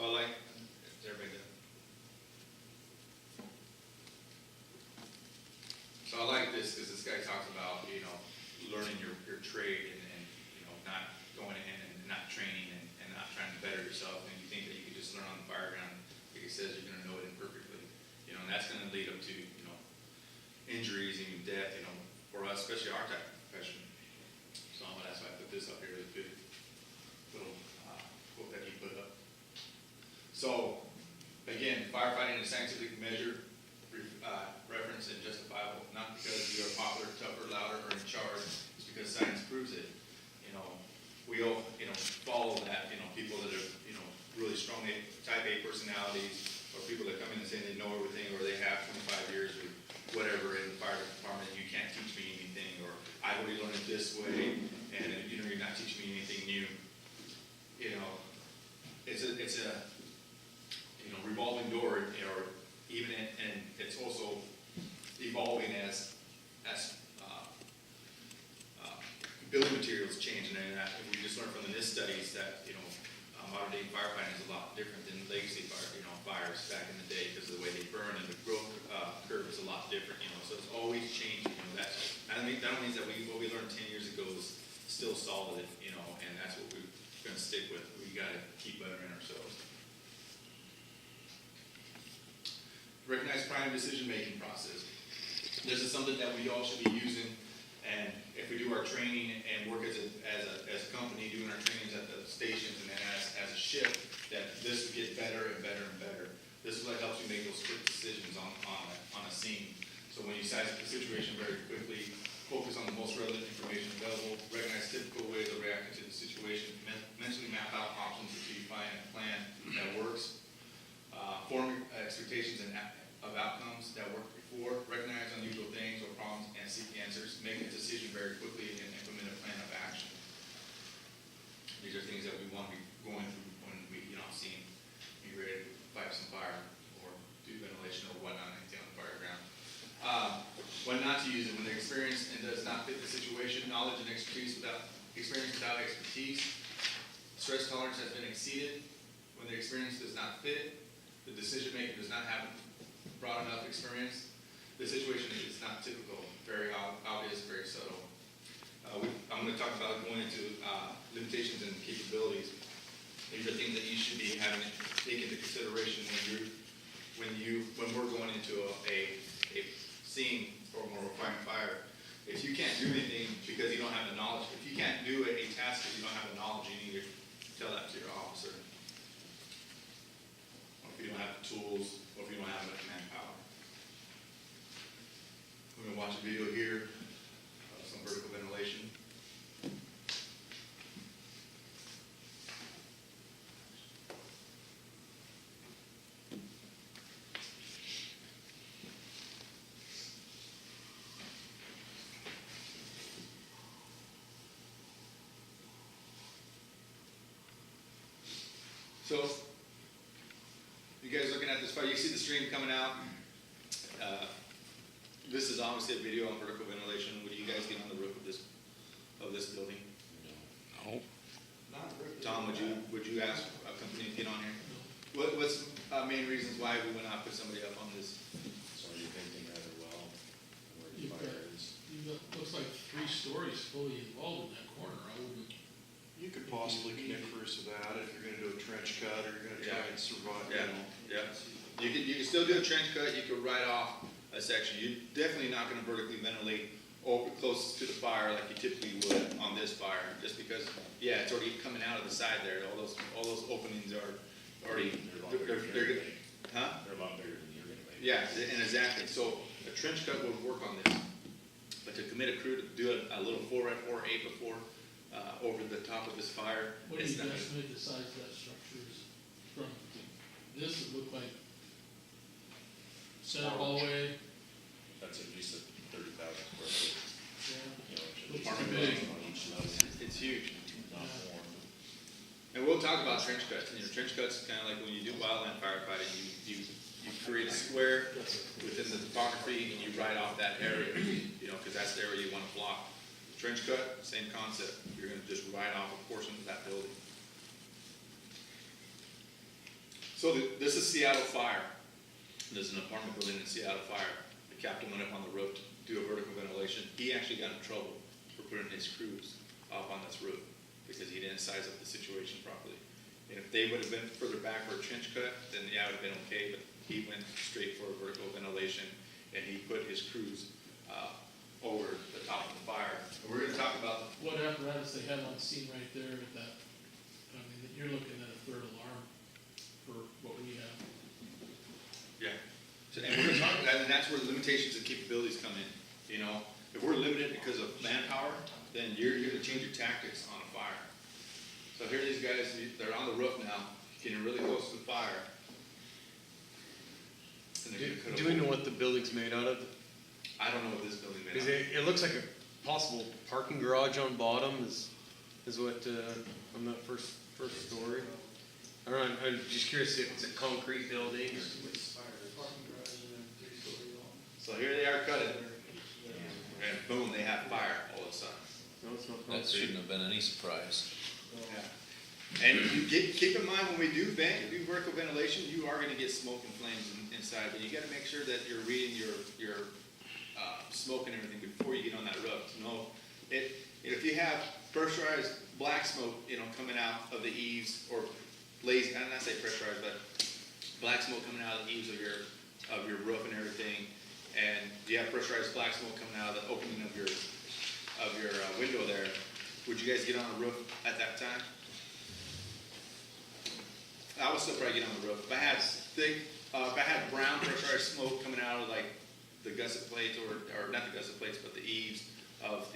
So I like, is everybody good? So I like this because this guy talks about, you know, learning your trade and, you know, not going in and not training and not trying to better yourself. And you think that you could just learn on the fire ground, like he says, you're going to know it imperfectly. You know, and that's going to lead up to, you know, injuries, even death, you know, for us, especially our type of profession. So that's why I put this up here, this good little quote that he put up. So, again, firefighting is scientific measure, reference and justifiable, not because you are popular, tougher, louder, or in charge, it's because science proves it. You know, we all, you know, follow that, you know, people that are, you know, really strong type A personalities, or people that come in and say they know everything, or they have 25 years or whatever in the fire department, you can't teach me anything, or I've already learned it this way, and you know, you're not teaching me anything new. You know, it's a you know, revolving door, or even and it's also evolving as building materials change, and we just learned from the NIST studies that, you know, modern day firefighting is a lot different than legacy fire, you know, fires back in the day because of the way they burn, and the growth curve is a lot different, you know. So it's always changing. You know, that means that what we learned 10 years ago is still solid, you know, and that's what we're going to stick with. We got to keep bettering ourselves. Recognize prime decision-making process. This is something that we all should be using, and if we do our training and work as a company, doing our trainings at the stations and then as a shift, that this will get better and better and better. This is what helps you make those quick decisions on a scene. So when you size up the situation very quickly, focus on the most relevant information available, recognize typical ways of reacting to the situation, mentally map out options until you find a plan that works, form expectations of outcomes that worked before, recognize unusual things or problems and seek answers, make a decision very quickly and implement a plan of action. These are things that we want to be going through when we get on scene, be ready to fight some fire or do ventilation or whatnot, anything on the fire ground. When not to use it, when they're experienced and does not fit the situation, knowledge and expertise without expertise, stress tolerance has been exceeded, when the experience does not fit, the decision maker does not have broad enough experience, the situation is not typical, very obvious, very subtle. I'm going to talk about going into limitations and capabilities. These are things that you should be having to take into consideration when we're going into a scene or a requiring fire. If you can't do anything because you don't have the knowledge, if you can't do a task because you don't have the knowledge, you need to tell that to your officer. Or if you don't have the tools, or if you don't have enough manpower. We're going to watch a video here of some vertical ventilation. So, you guys looking at this fire, you see the stream coming out. This is obviously a video on vertical ventilation. Would you guys get on the roof of this building? No. Not really. Tom, would you ask a company to get on here? What's main reasons why we would not put somebody up on this? So you're thinking rather well where the You've got, fire is. looks like 3 stories fully involved in that corner. I wouldn't. You could possibly connect Chris to that if you're going to do a trench cut or you're going to try and survive. Yeah. You know. Yeah. You can still do a trench cut. You could write off a section. You're definitely not going to vertically ventilate over close to the fire like you typically would on this fire, just because it's already coming out of the side there. All those openings are already they're good. Huh? They're a lot bigger than you're going to make. Yeah, and exactly. So a trench cut would work on this, but to commit a crew to do a little 4x4 or 8x4 over the top of this fire, What do it's you not. estimate the size of that structure is? From this, it looked like center hallway. That's at least a 30,000 square foot. Yeah. You know, Looks apartment big. building on each level, It's huge. not Yeah. more. And we'll talk about trench cuts. You know, trench cuts is kind of like when you do wildland firefighting. You create a square within the topography and you write off that area. You know, because that's the area you want to block. Trench cut, same concept. You're going to just write off a portion of that building. So this is Seattle fire. There's an apartment building in Seattle fire. The captain went up on the roof to do a vertical ventilation. He actually got in trouble for putting his crews up on this roof because he didn't size up the situation properly. And if they would have been further back for a trench cut, then yeah, it would have been okay, but he went straight for a vertical ventilation, and he put his crews over the top of the fire. And we're gonna talk about, What apparatus they have on scene right there at that, I mean, you're looking at a third alarm for what we have. yeah, so, and we're gonna talk about that, and that's where the limitations and capabilities come in, you know? If we're limited because of manpower, then you're gonna change your tactics on a fire. So here these guys, they're on the roof now, getting really close to the fire. And they're gonna cut Do a we know hole. what the building's made out of? I don't know what this building made Because out of. it looks like a possible parking garage on bottom is what, on that first story. I don't know, I'm just curious if it's a concrete building. So here they are cutting, and boom, they have fire all of a sudden. No, it's not That concrete. shouldn't have been any surprise. Yeah. And you keep in mind, when we do vertical ventilation, you are gonna get smoke and flames inside, but you gotta make sure that you're reading your smoke and everything before you get on that roof. No, if you have pressurized black smoke, coming out of the eaves, or lazy, I'm not say pressurized, but black smoke coming out of the eaves of your roof and everything, and you have pressurized black smoke coming out of the opening of your window there, would you guys get on the roof at that time? I would still probably get on the roof. If I had brown pressurized smoke coming out of like the gusset plates, or not the gusset plates, but the eaves of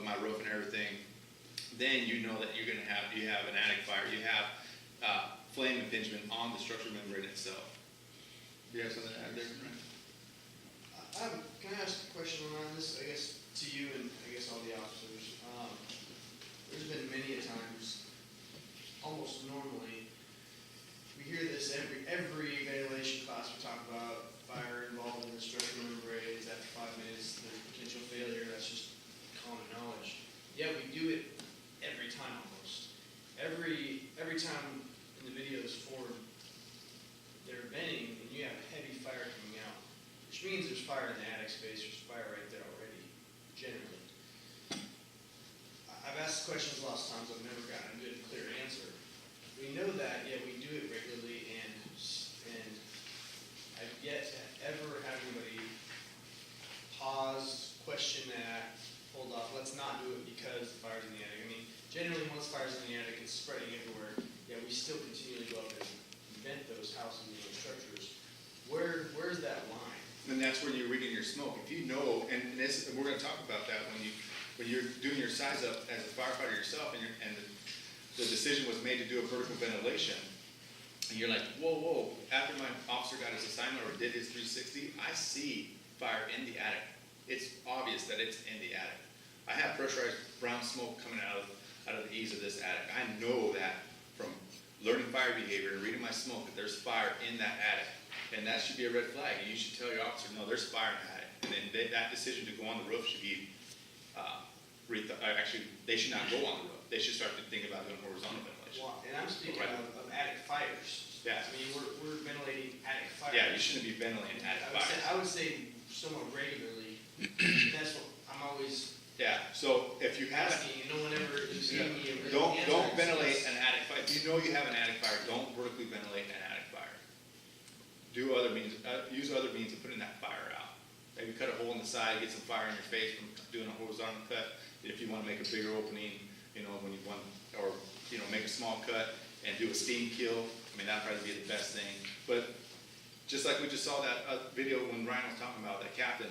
my roof and everything, then you know that you have an attic fire. You have flame impingement on the structural membrane itself. Do you have something to add there, Brian? Can I ask a question around this, I guess, to you and I guess all the officers? There's been many a times, almost normally, we hear this every ventilation class we talk about, fire involved in the structural membranes, after 5 minutes, there's potential failure, that's just common knowledge. Yeah, we do it every time almost. Every time in the videos Ford, they're venting and you have heavy fire coming out, which means there's fire in the attic space, there's fire right there already, generally. I've asked questions lots of times, I've never gotten a good, clear answer. We know that, yeah, we do it regularly, and I've yet to ever have anybody pause, question that, hold off, let's not do it because the fire's in the attic. I mean, generally, once fire's in the attic, it's spreading everywhere, yeah, we still continually go up and vent those houses and those structures. Where's that line? And that's where you're reading your smoke. If you know, and we're going to talk about that when you're doing your size up as a firefighter yourself, and the decision was made to do a vertical ventilation, and you're like, whoa, after my officer got his assignment or did his 360, I see fire in the attic. It's obvious that it's in the attic. I have pressurized brown smoke coming out of the eaves of this attic. I know that from learning fire behavior and reading my smoke that there's fire in that attic. And that should be a red flag. You should tell your officer, no, there's fire in the attic. And then that decision to go on the roof should be, actually, they should not go on the roof. They should start to think about doing horizontal ventilation. Well, and I'm speaking Right. of attic fires. Yeah. I mean, we're ventilating attic fires. Yeah, you shouldn't be ventilating attic fires. I would say somewhat regularly. That's what I'm always Yeah, so if you have, asking, and no one ever is giving me a real don't answer. ventilate an attic fire. If you know you have an attic fire, don't vertically ventilate an attic fire. Do other means, use other means of putting that fire out. Maybe cut a hole in the side, get some fire in your face from doing a horizontal cut. If you want to make a bigger opening, when you want, or, make a small cut and do a steam kill. I mean, that'd probably be the best thing. But just like we just saw that video when Ryan was talking about that captain,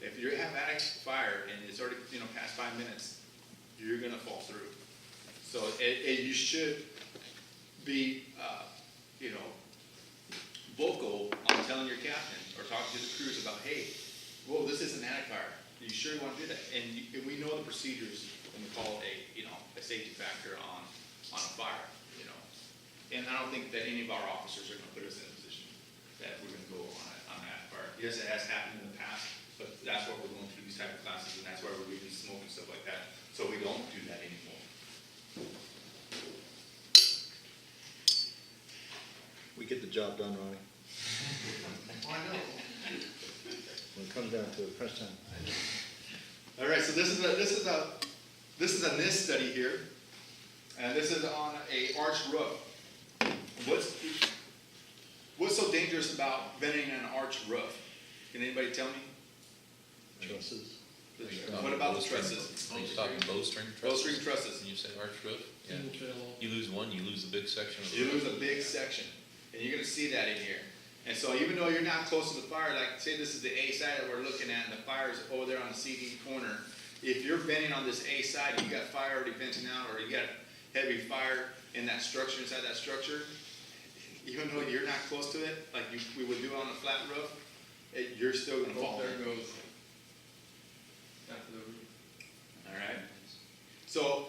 if you have attic fire and it's already, past 5 minutes, you're gonna fall through. So you should be, vocal on telling your captain or talking to the crews about, hey, whoa, this is an attic fire. You sure want to do that? And we know the procedures when we call it a safety factor on a fire, And I don't think that any of our officers are gonna put us in a position that we're gonna go on an attic fire. Yes, it has happened in the past, but that's what we're going through these type of classes, and that's why we're reading smoke and stuff like that, so we don't do that anymore. get the job done, Ronnie. I know. When it comes down to it, crunch time. All right, so this is a NIST study here, and this is on a arched roof. What's so dangerous about venting an arched roof? Can anybody tell me? Trusses. What about the trusses? Are you talking bowstring trusses? Bowstring trusses. And you say arch roof? Yeah. Single tail. You lose one, you lose a big section of the You roof. lose a big section, and you're gonna see that in here. And so even though you're not close to the fire, like say this is the A side that we're looking at, and the fire's over there on the CD corner, if you're venting on this A side, you got fire already venting out, or you got heavy fire in that structure, inside that structure, even though you're not close to it, like we would do on a flat roof, you're still gonna fall. There goes. After the roof. All right. So,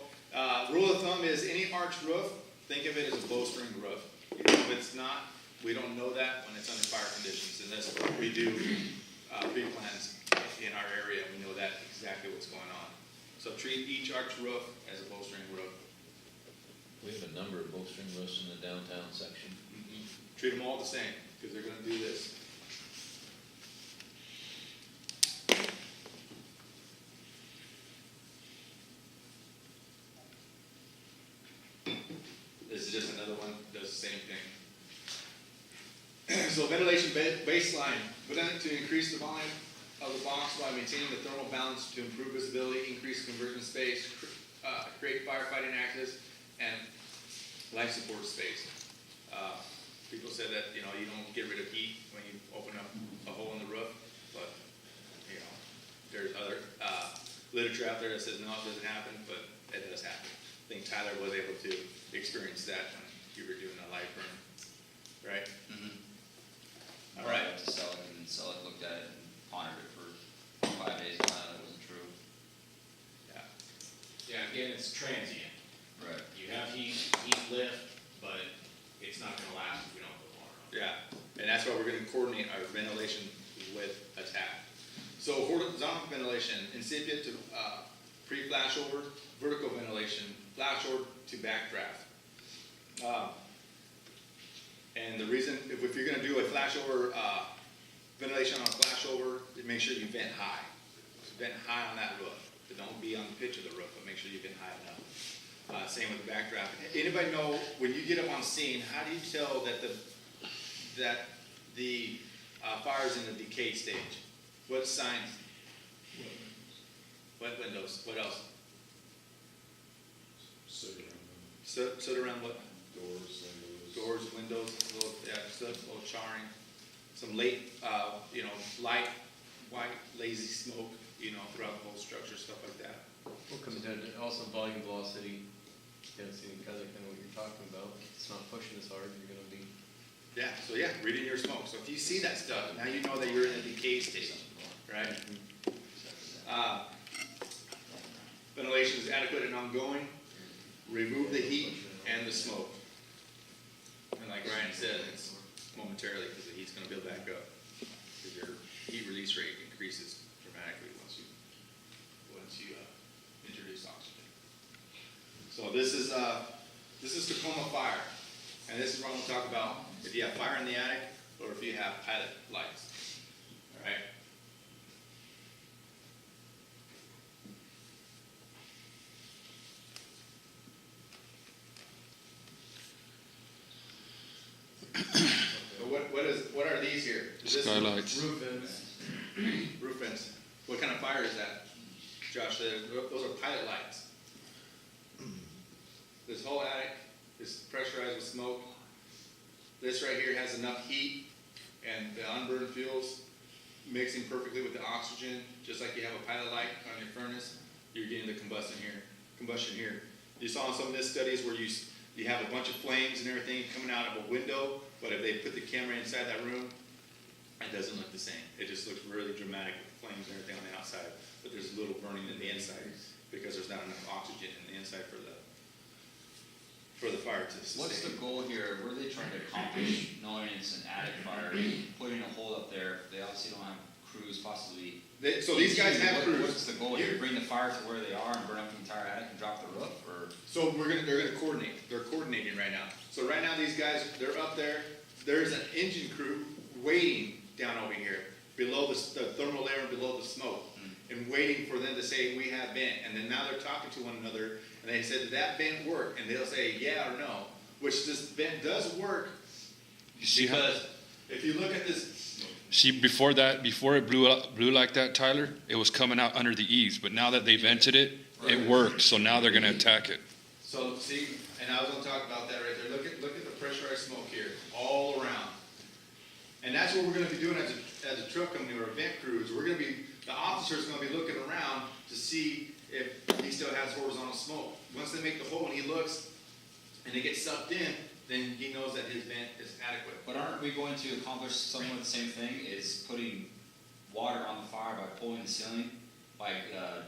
rule of thumb is any arched roof, think of it as a bowstring roof. If it's not, we don't know that when it's under fire conditions, and that's what we do pre-plans in our area. We know that exactly what's going on. So treat each arched roof as a bowstring roof. We have a number of bowstring roofs in the downtown section. Treat them all the same, because they're gonna do this. This is just another one, does the same thing. So ventilation baseline, vent to increase the volume of the box while maintaining the thermal balance to improve visibility, increase conversion space, create firefighting access, and life support space. People said that, you don't get rid of heat when you open up a hole in the roof, but, there's other literature out there that says, no, it doesn't happen, but it does happen. I think Tyler was able to experience that when you were doing a light burn, right? All right. I went to sell it and looked at it and pondered it for 5 days, and found out it wasn't true. Yeah. Yeah, again, it's transient. Right. You have heat lift, but it's not gonna last if we don't put water on. Yeah, and that's why we're gonna coordinate our ventilation with attack. So horizontal ventilation, incipient to pre-flashover, vertical ventilation, flashover to backdraft. And the reason, if you're gonna do a flashover, ventilation on a flashover, make sure you vent high. Vent high on that roof. But don't be on the pitch of the roof, but make sure you vent high enough. Same with the backdraft. Anybody know, when you get up on scene, how do you tell that the fire's in the decay stage? What signs? Wet windows. What else? Sit around what? Doors, windows, a little, stuff, a little charring. Some late, light, white, lazy smoke, throughout the whole structure, stuff like that. What comes down to also volume velocity, density, kind of what you're talking about. If it's not pushing as hard, you're gonna be. Yeah, so reading your smoke. So if you see that stuff, now you know that you're in a decay stage, right? Ventilation is adequate and ongoing. Remove the heat and the smoke. And like Ryan said, it's momentarily because the heat's going to build back up. Because your heat release rate increases dramatically once you introduce oxygen. So this is Tacoma fire, and this is what I'm going to talk about if you have fire in the attic or if you have pilot lights. All right. So what are these here? Is this Skylights. Roof vents. roof vents? What kind of fire is that, Josh? Those are pilot lights. This whole attic is pressurized with smoke. This right here has enough heat and the unburned fuels mixing perfectly with the oxygen, just like you have a pilot light on your furnace. You're getting the combustion here. You saw in some of the studies where you have a bunch of flames and everything coming out of a window, but if they put the camera inside that room, it doesn't look the same. It just looks really dramatic with the flames and everything on the outside, but there's a little burning in the inside because there's not enough oxygen in the inside for the fire to sustain. What's the goal here? What are they trying to accomplish, knowing it's an attic fire, putting a hole up there? They obviously don't have crews possibly. So these guys have crews. What's the goal here? Bring the fire to where they are and burn up the entire attic and drop the roof, or? So they're gonna coordinate. They're coordinating right now. So right now these guys, they're up there there's an engine crew waiting down over here, below the thermal layer and below the smoke, and waiting for them to say, we have vent, and then now they're talking to one another, and they said, did that vent work? And they'll say, yeah or no, which this vent does work, You see how, because if you look at this, see, before it blew like that, Tyler, it was coming out under the eaves, but now that they vented it, it worked, so now they're gonna attack it. so see, and I was gonna talk about that right there, look at the pressurized smoke here, all around. And that's what we're gonna be doing as a truck company or a vent crews, the officer's gonna be looking around to see if he still has horizontal smoke. Once they make the hole and he looks, and it gets sucked in, then he knows that his vent is adequate. But aren't we going to accomplish somewhat the same thing, is putting water on the fire by pulling the ceiling? By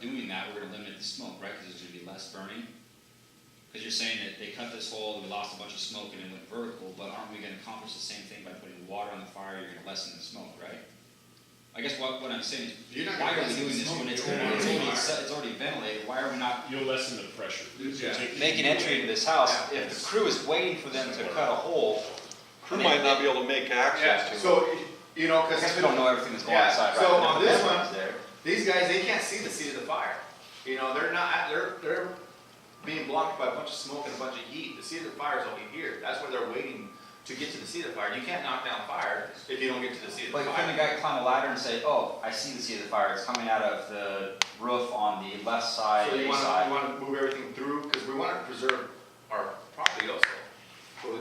doing that, we're gonna limit the smoke, right, because there's gonna be less burning? Because you're saying that they cut this hole, we lost a bunch of smoke and it went vertical, but aren't we gonna accomplish the same thing by putting water on the fire, you're gonna lessen the smoke, right? I guess what I'm saying is, You're not why gonna are we lessen doing the this smoke, when it's you're already, gonna lessen the fire. it's already ventilated, why are we not You'll lessen the pressure. Yeah. making entry into this house? If the crew is waiting for them to cut a hole, Crew might not be able to make access to it. So, you know, I cause. guess we don't know everything that's going Yeah, on inside, right? so But on if this the one- vent is there, These guys, they can't see the seat of the fire. You know, they're being blocked by a bunch of smoke and a bunch of heat. The seat of the fire is over here. That's where they're waiting to get to the seat of the fire. You can't knock down fire if you don't get to the seat of the But can the fire. guy climb a ladder and say, oh, I see the seat of the fire, it's coming out of the roof on the left side, So you A wanna side? move everything through, because we wanna preserve our property also. So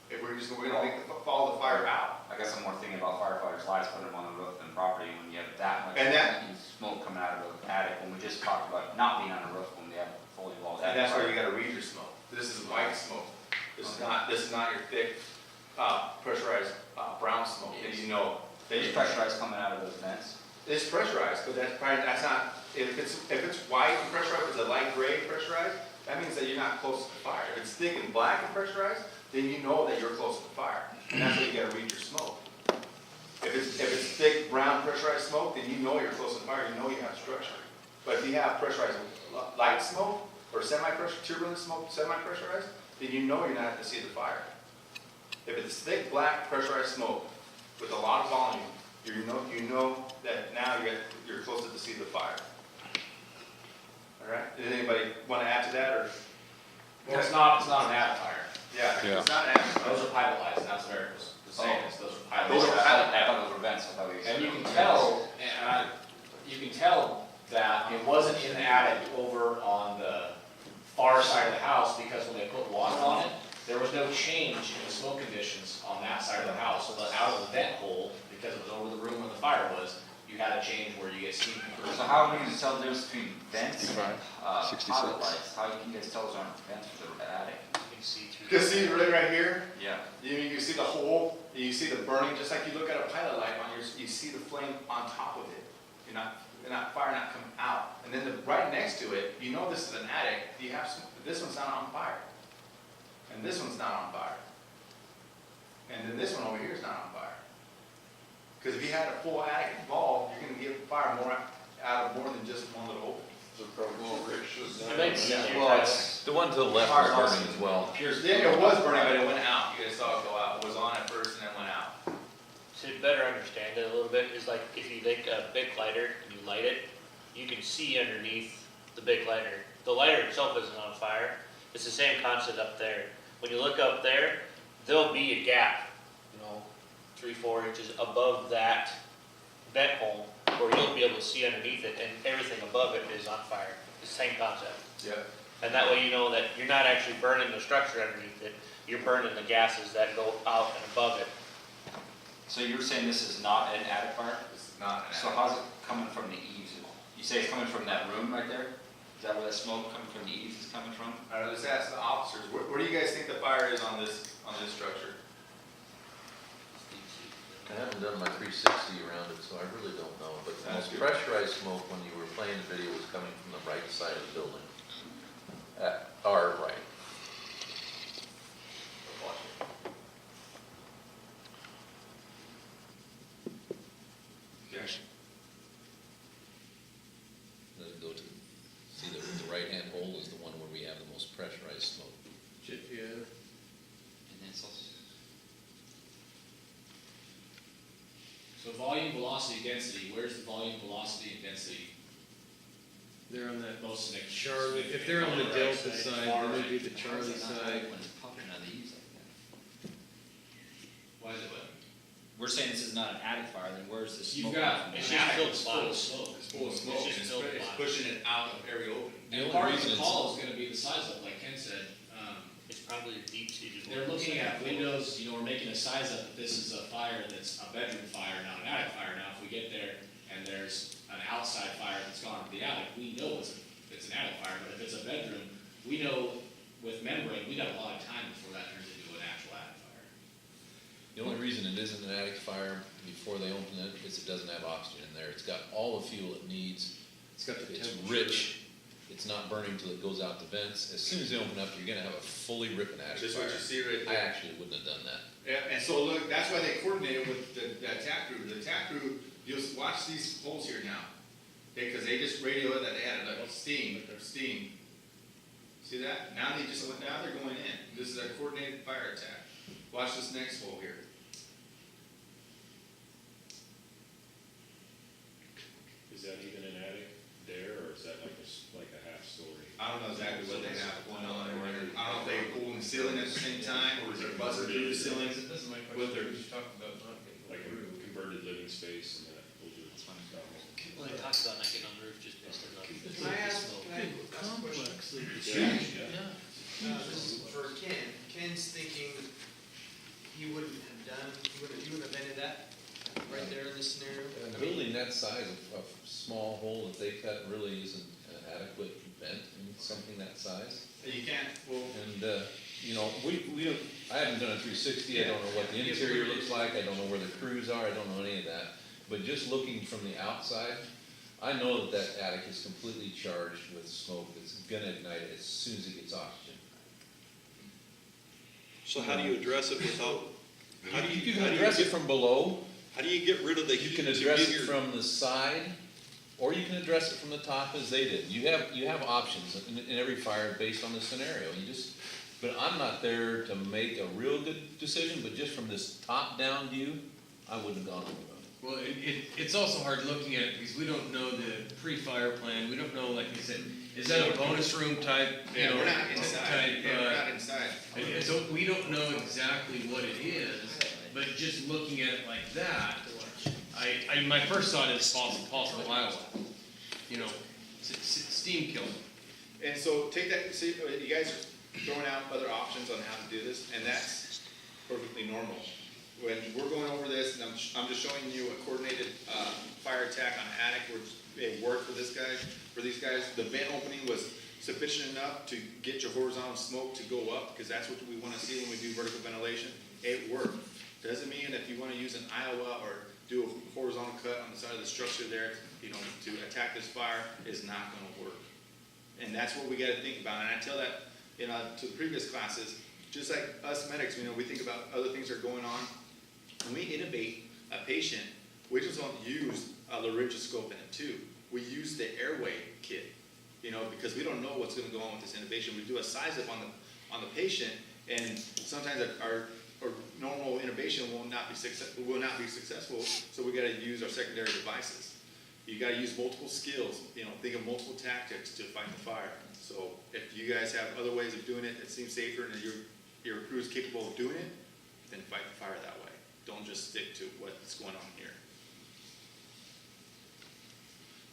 if we're gonna follow the fire out. I guess I'm more thinking about firefighters' lights, putting them on the roof than property when you have that much And that- smoke coming out of the attic, when we just talked about not being on a roof when we have fully walled And attic. that's where you gotta read your smoke. This is white smoke. This is not your thick, pressurized, brown smoke. And you know, It's pressurized coming out of those vents. it's pressurized, but that's not, if it's white and pressurized, if it's a light gray pressurized, that means that you're not close to the fire. If it's thick and black and pressurized, then you know that you're close to the fire. And that's where you gotta read your smoke. If it's thick, brown pressurized smoke, then you know you're close to the fire, you know you have structure. But if you have pressurized light smoke, or turbulent smoke, semi-pressurized, then you know you're not at the seat of the fire. If it's thick, black, pressurized smoke with a lot of volume, you know that now you're close to the seat of the fire. All right, did anybody want to add to that, or? Well, it's not an attic fire. Yeah, Yeah. it's not an Those are pilot lights, and that's what Erik was saying, is those are pilot Those are lights. pilot- I thought those were vents, I thought we. And you can tell, you can tell that it wasn't in the attic over on the far side of the house, because when they put water on it, there was no change in the smoke conditions on that side of the house. But out of the vent hole, because it was over the room where the fire was, you had a change where you get steam. So how are we gonna tell the difference between vents and, 65, 66. pilot lights? How can you guys tell those aren't vents for the attic? You can see through. You can see right here, Yeah. you see the hole, you see the burning, just like you look at a pilot light on yours, you see the flame on top of it. Fire not coming out. And then right next to it, you know this is an attic, you have this one's not on fire. And this one's not on fire. And then this one over here is not on fire. Because if you had a full attic involved, you're gonna get fire out of more than just one little opening. It makes sense. Well, it's, The one to the left Fire is loss. burning as well. Yeah, it was burning, but it went out. You guys saw it go out. It was on at first and then went out. To better understand it a little bit, is like if you take a big lighter and you light it, you can see underneath the big lighter. The lighter itself isn't on fire. It's the same concept up there. When you look up there, there'll be a gap, 3-4 inches above that vent hole, where you'll be able to see underneath it, and everything above it is on fire. It's the same concept. Yeah. And that way you know that you're not actually burning the structure underneath it, you're burning the gases that go out and above it. so you're saying this is not an attic fire? This is not an So attic. how's it coming from the eaves? You say it's coming from that room right there? Is that where that smoke coming from the eaves is coming from? All right, let's ask the officers. Where do you guys think the fire is on this structure? I haven't done my 360 around it, so I really don't know, but the That's most good. pressurized smoke when you were playing the video was coming from the right side of the building. At our right. Okay. Then go to, see the right-hand hole is the one where we have the most pressurized smoke. Yeah. And then it's also, So volume, velocity, density, where's the volume, velocity, and density They're on that most significant? Charlie, if they're on the Delta side, then it'd be the Charlie side. When it's popping out of the eaves like that. Why is it what? We're saying this is not an attic fire, then where's the You've smoke? got, coming it's from? just attic filled is full full of of smoke. It's full of smoke, It's and just it's, filled it's with pushing it out of every opening. And only part of reason the it's- call is gonna be the size up, like Ken said. It's probably a deep seated. They're looking at windows, you know, we're making a size up that this is a fire that's a bedroom fire, not an attic fire. Now, if we get there and there's an outside fire that's gone to the attic, we know it's an attic fire, but if it's a bedroom, we know with membrane, we got a lot of time before that turns into an actual attic fire. The only reason it isn't an attic fire before they open it is it doesn't have oxygen in there. It's got all the fuel it needs. It's got the It's temperature. rich. It's not burning till it goes out the vents. As soon as they open up, you're gonna have a fully ripping attic Just fire. what you see right I there. actually wouldn't have done that. Yeah, and so look, that's why they coordinated with the attack crew. The attack crew, you'll watch these holes here now. Okay, cause they just radioed that they had steam. See that? Now they're going in. This is a coordinated fire attack. Watch this next hole here. Is that even an attic there, or is that like a half story? I don't know exactly what they have going on, or I don't know if they're pulling the ceiling at the same time, or is it busting through the ceiling? This is my With their- question, we just talked about not getting Like the roof. a converted living space and that over. Well, they talked about not getting on the roof just based on Can I ask a question? Complexly. Yeah. This is for Ken. Ken's thinking he wouldn't have vented that right there in this scenario? A building that size, a small hole that they cut really isn't an adequate vent in something that size. You can't, well, And, you know, we don't, I haven't done a 360, I don't know what the interior looks like, I don't know where the crews are, I don't know any of that. But just looking from the outside, I know that that attic is completely charged with smoke that's gonna ignite as soon as it gets oxygen. So how do you address it without, You can address it from below, how do you get rid of the you heat can to address give it your? from the side, or you can address it from the top as they did. You have options in every fire based on the scenario. But I'm not there to make a real good decision, but just from this top-down view, I wouldn't have gone over it. Well, it's also hard looking at it because we don't know the pre-fire plan. We don't know, like you said, is that a bonus room type, you yeah, know, we're not inside. type, Yeah, we're not inside. and so we don't know exactly what it is, but just looking at it like that, my first thought is possible Iowa. You know, steam killing. And so take that, see, you guys are throwing out other options on how to do this, and that's perfectly normal. When we're going over this, and I'm just showing you a coordinated, fire attack on attic, which it worked for these guys. The vent opening was sufficient enough to get your horizontal smoke to go up, because that's what we wanna see when we do vertical ventilation. It worked. Doesn't mean if you wanna use an Iowa or do a horizontal cut on the side of the structure there, you know, to attack this fire, is not gonna work. And that's what we gotta think about, and I tell that, you know, to the previous classes, just like us medics, you know, we think about other things that are going on. When we intubate a patient, we just don't use a laryngoscope in it too. We use the airway kit, you know, because we don't know what's gonna go on with this intubation. We do a size up on the patient, and sometimes our normal intubation will not be successful, so we gotta use our secondary devices. You gotta use multiple skills, you know, think of multiple tactics to fight the fire. So if you guys have other ways of doing it that seem safer and your crew is capable of doing it, then fight the fire that way. Don't just stick to what's going on here.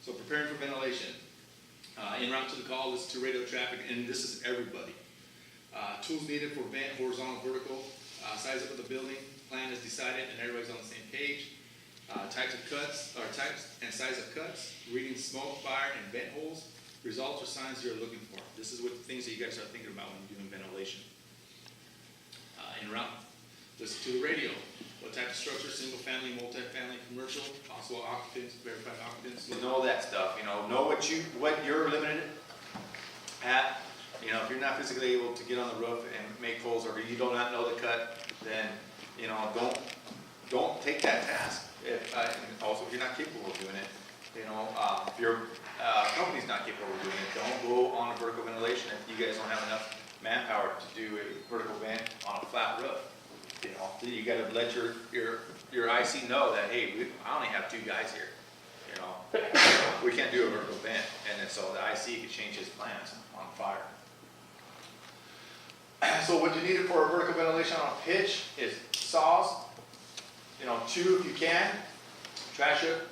So preparing for ventilation. En route to the call, listen to radio traffic, and this is everybody. Tools needed for vent, horizontal, vertical, size up of the building, plan is decided, and everybody's on the same page. Types of cuts, or types and size of cuts, reading smoke, fire, and vent holes, results or signs you're looking for. This is what the things that you guys are thinking about when you're doing ventilation. En route, listen to the radio. What type of structure, single family, multi-family, commercial, possible occupants, verified occupants, know that stuff, you know what you're limited at. You know, if you're not physically able to get on the roof and make holes, or you do not know the cut, then, you know, don't take that task. And also, if you're not capable of doing it, you know, if your company's not capable of doing it, don't go on a vertical ventilation if you guys don't have enough manpower to do a vertical vent on a flat roof. You know, you gotta let your IC know that, hey, I only have 2 guys here, you know? We can't do a vertical vent, and then so the IC could change his plans on fire. So what you need for a vertical ventilation on a pitch is saws, you know, 2 if you can, trash hook,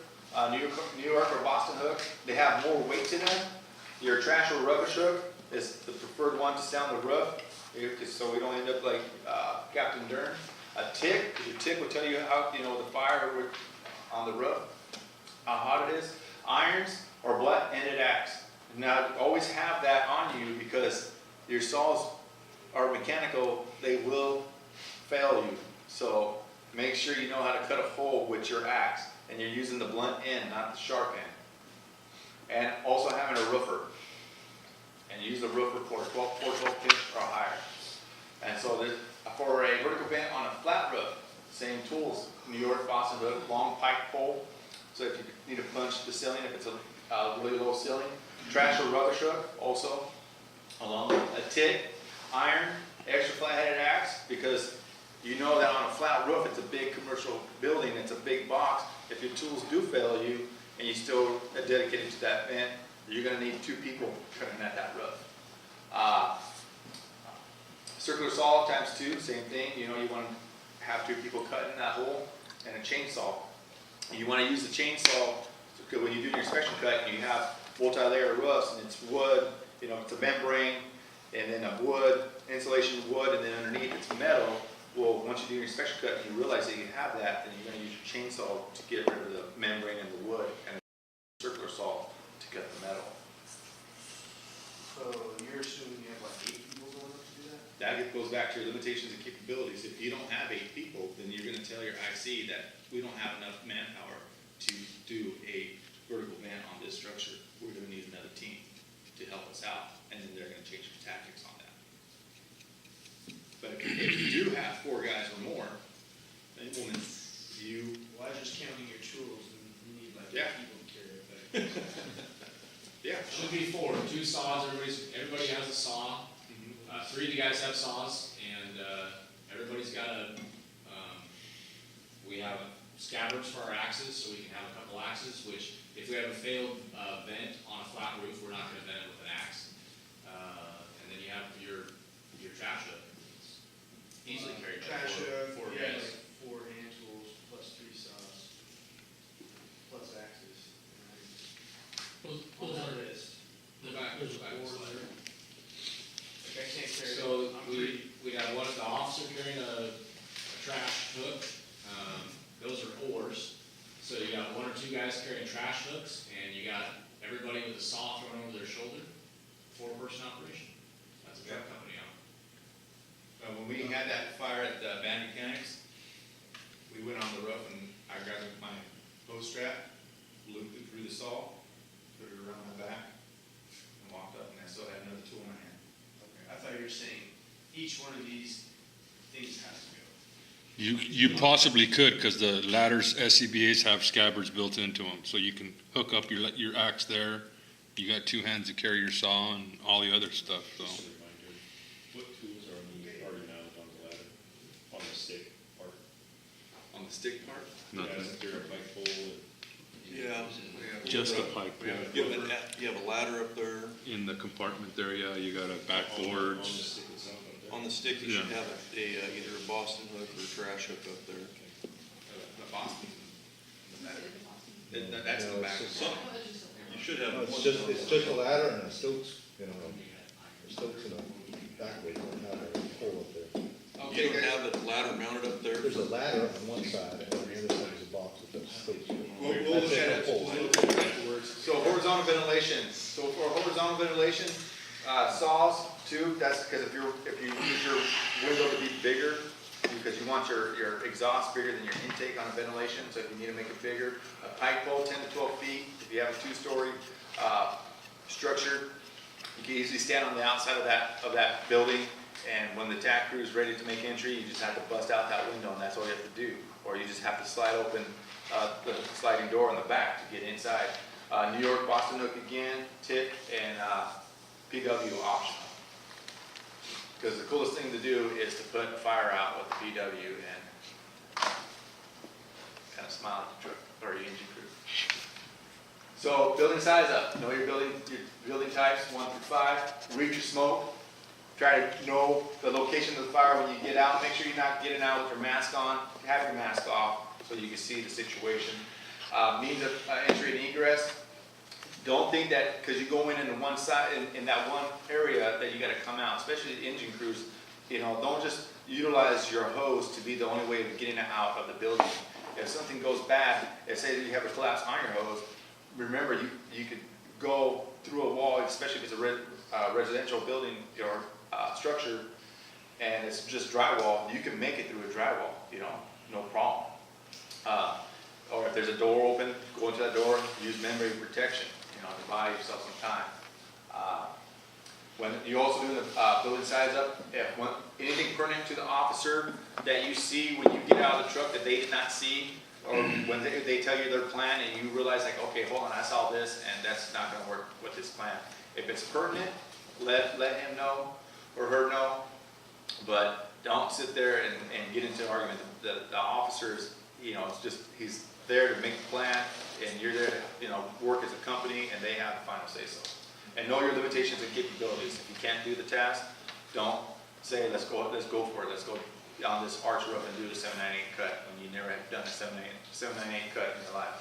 New York or Boston hook. They have more weight to them. Your trash or rubbish hook is the preferred one to stay on the roof, so we don't end up like Captain Dern. A tick, because your tick will tell you how, you know, the fire on the roof, how hot it is. Irons or blunt-ended axe. Now, always have that on you because your saws are mechanical, they will fail you. So make sure you know how to cut a hole with your axe, and you're using the blunt end, not the sharp end. And also having a roofer, and use the roofer for 12 pitch or higher. And so for a vertical vent on a flat roof, same tools, New York, Boston hook, long pipe pole. So if you need to punch the ceiling, if it's a really low ceiling, trash or rubbish hook also, along with a tick, iron, extra flat-headed axe, because you know that on a flat roof, it's a big commercial building, it's a big box. If your tools do fail you, and you still are dedicated to that vent, you're gonna need 2 people cutting at that roof. Circular saw times 2, same thing. You know, you want to have 2 people cutting that hole, and a chainsaw. You want to use the chainsaw because when you do your inspection cut, and you have multi-layer roofs, and it's wood. You know, it's a membrane, and then a wood insulation wood, and then underneath it's metal. Well, once you do your inspection cut, and you realize that you have that, then you're going to use your chainsaw to get rid of the membrane and the wood, and a circular saw to cut the metal. So you're assuming you have like 8 people going up to do that? That goes back to your limitations and capabilities. If you don't have 8 people, then you're going to tell your IC that we don't have enough manpower to do a vertical vent on this structure. We're going to need another team to help us out, and then they're going to change their tactics on that. But if you do have 4 guys or more, then you... Well, I was just counting your tools, and you need like 8 Yeah. people to carry it. Yeah. Should be 4, 2 saws, everybody has a saw. 3 of you guys have saws, and everybody's got we have scabbards for our axes, so we can have a couple axes, which if we have a failed vent on a flat roof, we're not gonna vent it with an axe. And then you have your trash hook. Easily carried by Trash hook, 4 you have guys. like 4 hand tools, plus 3 saws, plus axes. Those On are, the list. The back, there's the back a is board like- there. Like I can't carry. So I'm we have one, the officer carrying a trash hook, those are oars. So you got 1 or 2 guys carrying trash hooks, and you got everybody with a saw thrown over their shoulder, 4-person operation. That's a truck company on. When we had that fire at the Band Mechanics, we went on the roof and I grabbed my hose strap, looped it through the saw, put it around my back, and walked up, and I still had another tool in my hand. Okay, I thought you were saying each one of these things has to go. You possibly could, because the ladders, SCBA's have scabbards built into them, so you can hook up your axe there. You got 2 hands to carry your saw and all the other stuff, so. What tools are already mounted on the ladder, on the stick part? On the stick part? Yeah, isn't there a pike pole and? Yeah. Just a pike pole. You have a ladder up there. In the compartment there, yeah, you got a On the backboards. stick itself up there. On the stick, you should have either a Boston hook or a trash hook up there. The Boston. That's the back. You should have No, one. it's just a ladder and a Stokes, you know, a Stokes and a backwards, don't have a pole up there. You don't have a ladder mounted up there? There's a ladder on one side, and on the other side is a box with a Stokes. We'll look at it. We'll look at it afterwards. So horizontal ventilation. So for horizontal ventilation, saws, 2, that's because if you use your window to be bigger, because you want your exhaust bigger than your intake on a ventilation, so if you need to make it bigger. A pipe pole, 10 to 12 feet. If you have a 2-story structure, you can easily stand on the outside of that building, and when the tack crew is ready to make entry, you just have to bust out that window, and that's all you have to do. Or you just have to slide open the sliding door in the back to get inside. New York, Boston hook again, tick, and PW optional. Because the coolest thing to do is to put a fire out with the VW and kind of smile at the truck or your engine crew. So building size up, know your building types, 1 through 5, read your smoke. Try to know the location of the fire when you get out. Make sure you're not getting out with your mask on. Have your mask off so you can see the situation. Means of entry and egress. Don't think that because you go in one side, in that one area, that you got to come out, especially the engine crews. You know, don't just utilize your hose to be the only way of getting out of the building. If something goes bad, if say you have a collapse on your hose, remember you could go through a wall, especially if it's a residential building or structure, and it's just drywall. You can make it through a drywall, you know, no problem. Or if there's a door open, go into that door, use membrane protection, you know, to buy yourself some time. When you also do the building size up, if anything pertinent to the officer that you see when you get out of the truck that they did not see, or when they tell you their plan and you realize like, okay, hold on, I saw this and that's not going to work with this plan. If it's pertinent, let him know or her know, but don't sit there and get into an argument. The officers, you know, it's just, he's there to make a plan and you're there to, you know, work as a company and they have the final say so. And know your limitations and capabilities. If you can't do the task, don't say, let's go for it. Let's go on this arch roof and do the 798 cut when you never have done a 798 cut in your life.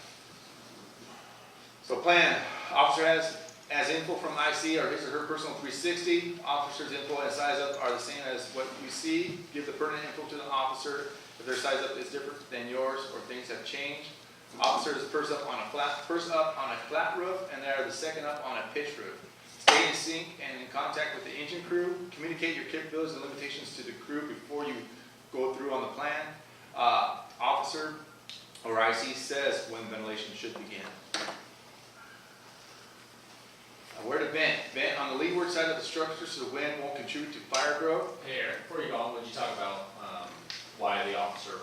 So plan, officer has info from IC or his or her personal 360. Officer's info and size up are the same as what you see. Give the pertinent info to the officer. If their size up is different than yours or things have changed. Officer is first up on a flat roof, and they are the second up on a pitch roof. Stay in sync and in contact with the engine crew. Communicate your capabilities and limitations to the crew before you go through on the plan. Officer or IC says when ventilation should begin. Where to vent? Vent on the leeward side of the structure so the wind won't contribute to fire growth. Hey Eric, before you go on, would you talk about, why the officer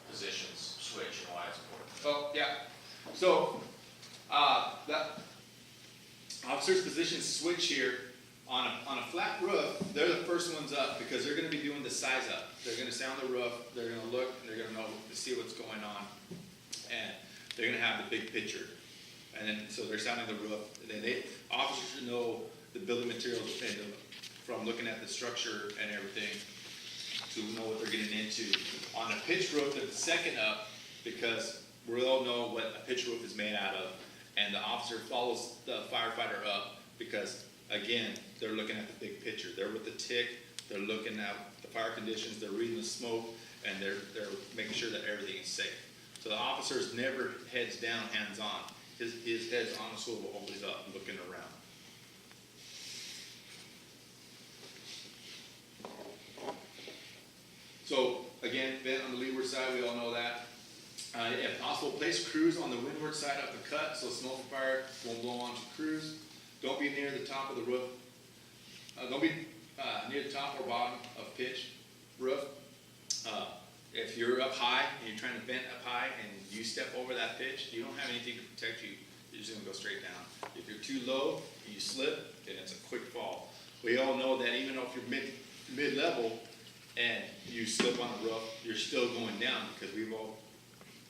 positions switch and why it's important? Oh, yeah. So, that officer's position switch here on a flat roof, they're the first ones up because they're going to be doing the size up. They're going to sound the roof, they're going to look, they're going to know to see what's going on, and they're going to have the big picture. And then, so they're sounding the roof. And then officers should know the building materials from looking at the structure and everything to know what they're getting into. On a pitch roof, they're the second up because we all know what a pitch roof is made out of, and the officer follows the firefighter up because, again, they're looking at the big picture. They're with the tick, they're looking at the fire conditions, they're reading the smoke, and they're making sure that everything is safe. So the officer is never heads down, hands on. His head's on the swivel, always up, looking around. So, again, vent on the leeward side, we all know that. If possible, place crews on the windward side of the cut so smoke and fire won't blow onto crews. Don't be near the top of the roof. Don't be near the top or bottom of pitch roof. If you're up high and you're trying to vent up high and you step over that pitch, you don't have anything to protect you. You're just going to go straight down. If you're too low and you slip, then it's a quick fall. We all know that even if you're mid-level and you slip on the roof, you're still going down because we've all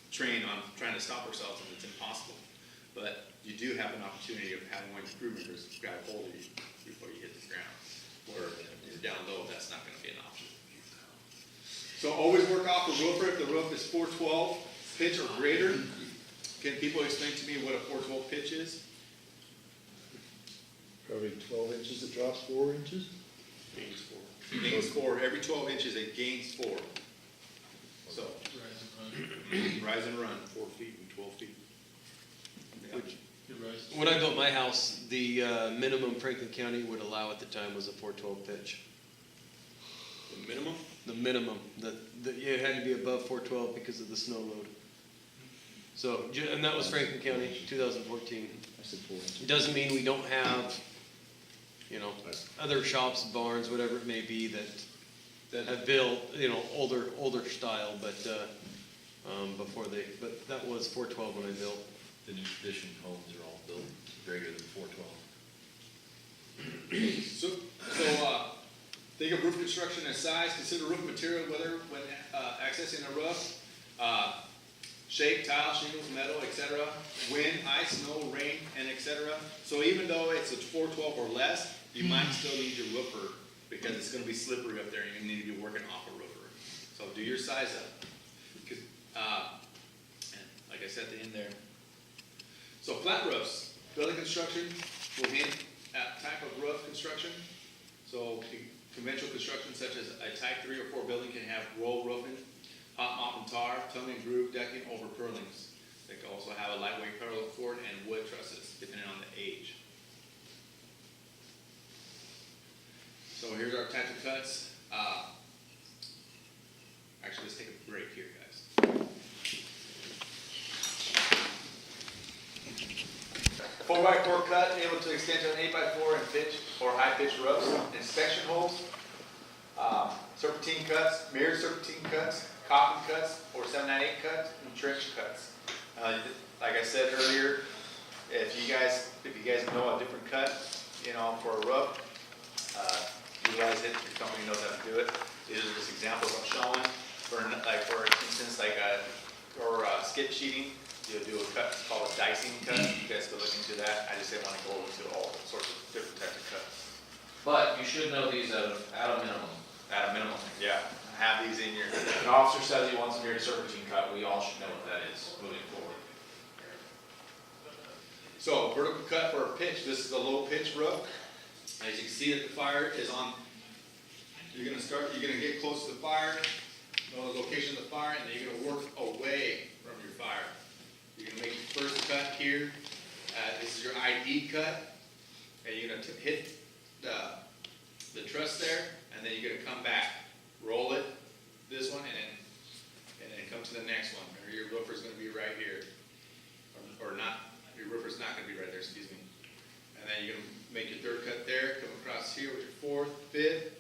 trained on trying to stop ourselves and it's impossible. But you do have an opportunity of having one of your crew members grab hold of you before you hit the ground. Or if you're down low, that's not going to be an option. So always work off the roofer. If the roof is 412 pitch or greater, can people explain to me what a 412 pitch is? Probably 12 inches, it drops 4 inches. Gains 4. Gains 4. Every 12 inches, it gains 4. So, rise and run 4 feet and 12 feet. Yeah. When I built my house, the minimum Franklin County would allow at the time was a 412 pitch. The minimum? The minimum. It had to be above 412 because of the snow load. So, and that was Franklin County, 2014. I said 4 inches. It doesn't mean we don't have, other shops, barns, whatever it may be that have built, older style, but but that was 412 when I built. The new tradition homes are all built greater than 412. Think of roof construction as size, consider roof material, whether when accessing a roof, shape, tile, shingles, metal, etc., wind, ice, snow, rain, and etc. So even though it's a 412 or less, you might still need your roofer because it's going to be slippery up there and you need to be working off a roofer. So do your size up. And like I said at the end there. So flat roofs, building construction will hint at type of roof construction. So conventional construction such as a type 3 or 4 building can have roll roofing, hot mop and tar, tongue and groove decking over purlins. They can also have a lightweight parallel cord and wood trusses, depending on the age. So here's our types of cuts. Actually, let's take a break here, guys. 4x4 cut, able to extend to an 8x4 in pitch or high pitch roofs. Inspection holes, serpentine cuts, mirrored serpentine cuts, coffin cuts, or 798 cuts, and trench cuts. Like I said earlier, if you guys know a different cut, for a roof, utilize it. Your company knows how to do it. These are just examples I'm showing. For instance, skip sheeting, you'll do a cut called a dicing cut. You guys can look into that. I just didn't want to go into all sorts of different types of cuts. But you should know these at a minimum. At a minimum, yeah. Have these in your. If an officer says he wants a mirrored serpentine cut, we all should know what that is moving forward. So vertical cut for a pitch. This is a low pitch roof. As you can see that the fire is on. You're gonna get close to the fire, know the location of the fire, and then you're gonna work away from your fire. You're gonna make your first cut here. This is your ID cut, and you're gonna hit the truss there, and then you're gonna come back, roll it, this one, and then come to the next one. Or your roofer's gonna be right here, or not. Your roofer's not gonna be right there. Excuse me. And then you're gonna make your third cut there, come across here with your fourth, fifth,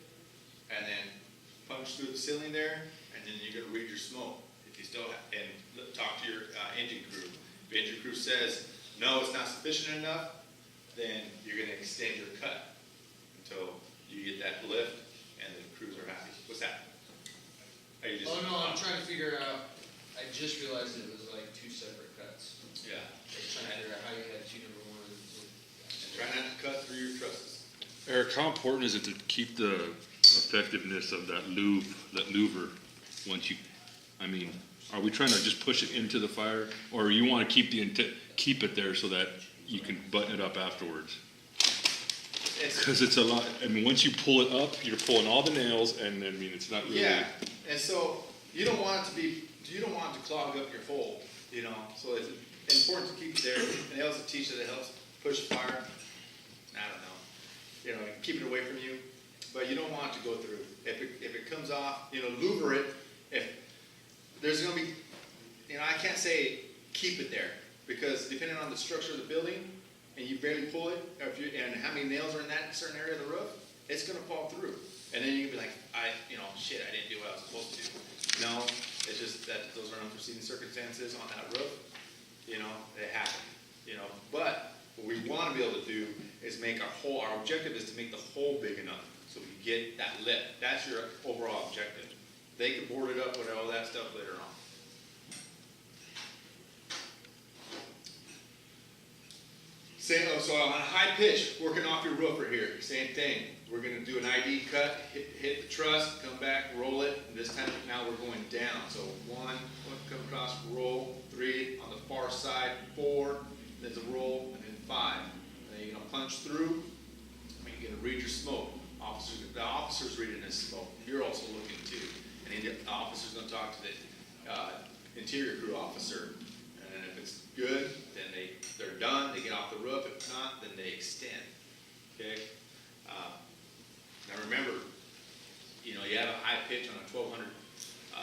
and then punch through the ceiling there, and then you're gonna read your smoke. If you still have, and talk to your engine crew. If engine crew says, no, it's not sufficient enough, then you're gonna extend your cut until you get that lift and the crews are happy. What's that? Are you just? Oh no, I'm trying to figure out, I just realized it was like 2 separate cuts. Yeah. I was trying to figure out how you had 2 number 1s. And try not to cut through your trusses. Eric, how important is it to keep the effectiveness of that louver once you, are we trying to just push it into the fire, or you want to keep it there so that you can button it up afterwards? Because it's a lot. Once you pull it up, you're pulling all the nails, and it's not really. Yeah, and so you don't want it to clog up your hole, So it's important to keep it there. And they also teach that it helps push fire. I don't know, keep it away from you, but you don't want it to go through. If it comes off, louver it. If there's going to be, I can't say keep it there because depending on the structure of the building, and you barely pull it, and how many nails are in that certain area of the roof, it's going to fall through. And then you can be like, I didn't do what I was supposed to do. No, it's just that those are unforeseen circumstances on that roof. They happen. But what we want to be able to do is make our objective is to make the hole big enough so we get that lift. That's your overall objective. They can board it up with all that stuff later on. So on a high pitch, working off your roofer here, same thing. We're going to do an ID cut, hit the truss, come back, roll it. And this time now we're going down. So 1, come across, roll, 3 on the far side, 4, there's a roll, and then 5. And then you're going to punch through. And you're going to read your smoke. The officer's reading this smoke. You're also looking too. And then the officer's going to talk to the interior crew officer. And if it's good, then they're done. They get off the roof. If not, then they extend. Okay. Now remember, you have a high pitch on a 1,200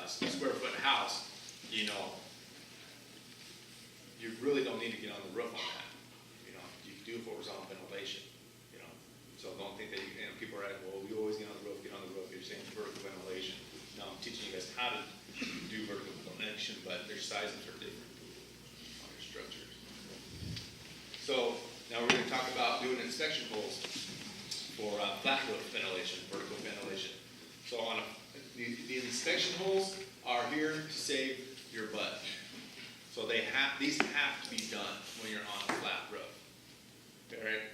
square foot house. You really don't need to get on the roof on that. You can do horizontal ventilation. So don't think that people are like, well, we always get on the roof. You're saying vertical ventilation. No, I'm teaching you guys how to do vertical ventilation, but their sizes are different on your structures. So now we're going to talk about doing inspection holes. for flat roof ventilation, vertical ventilation. So the inspection holes are here to save your butt. So these have to be done when you're on a flat roof. Alright,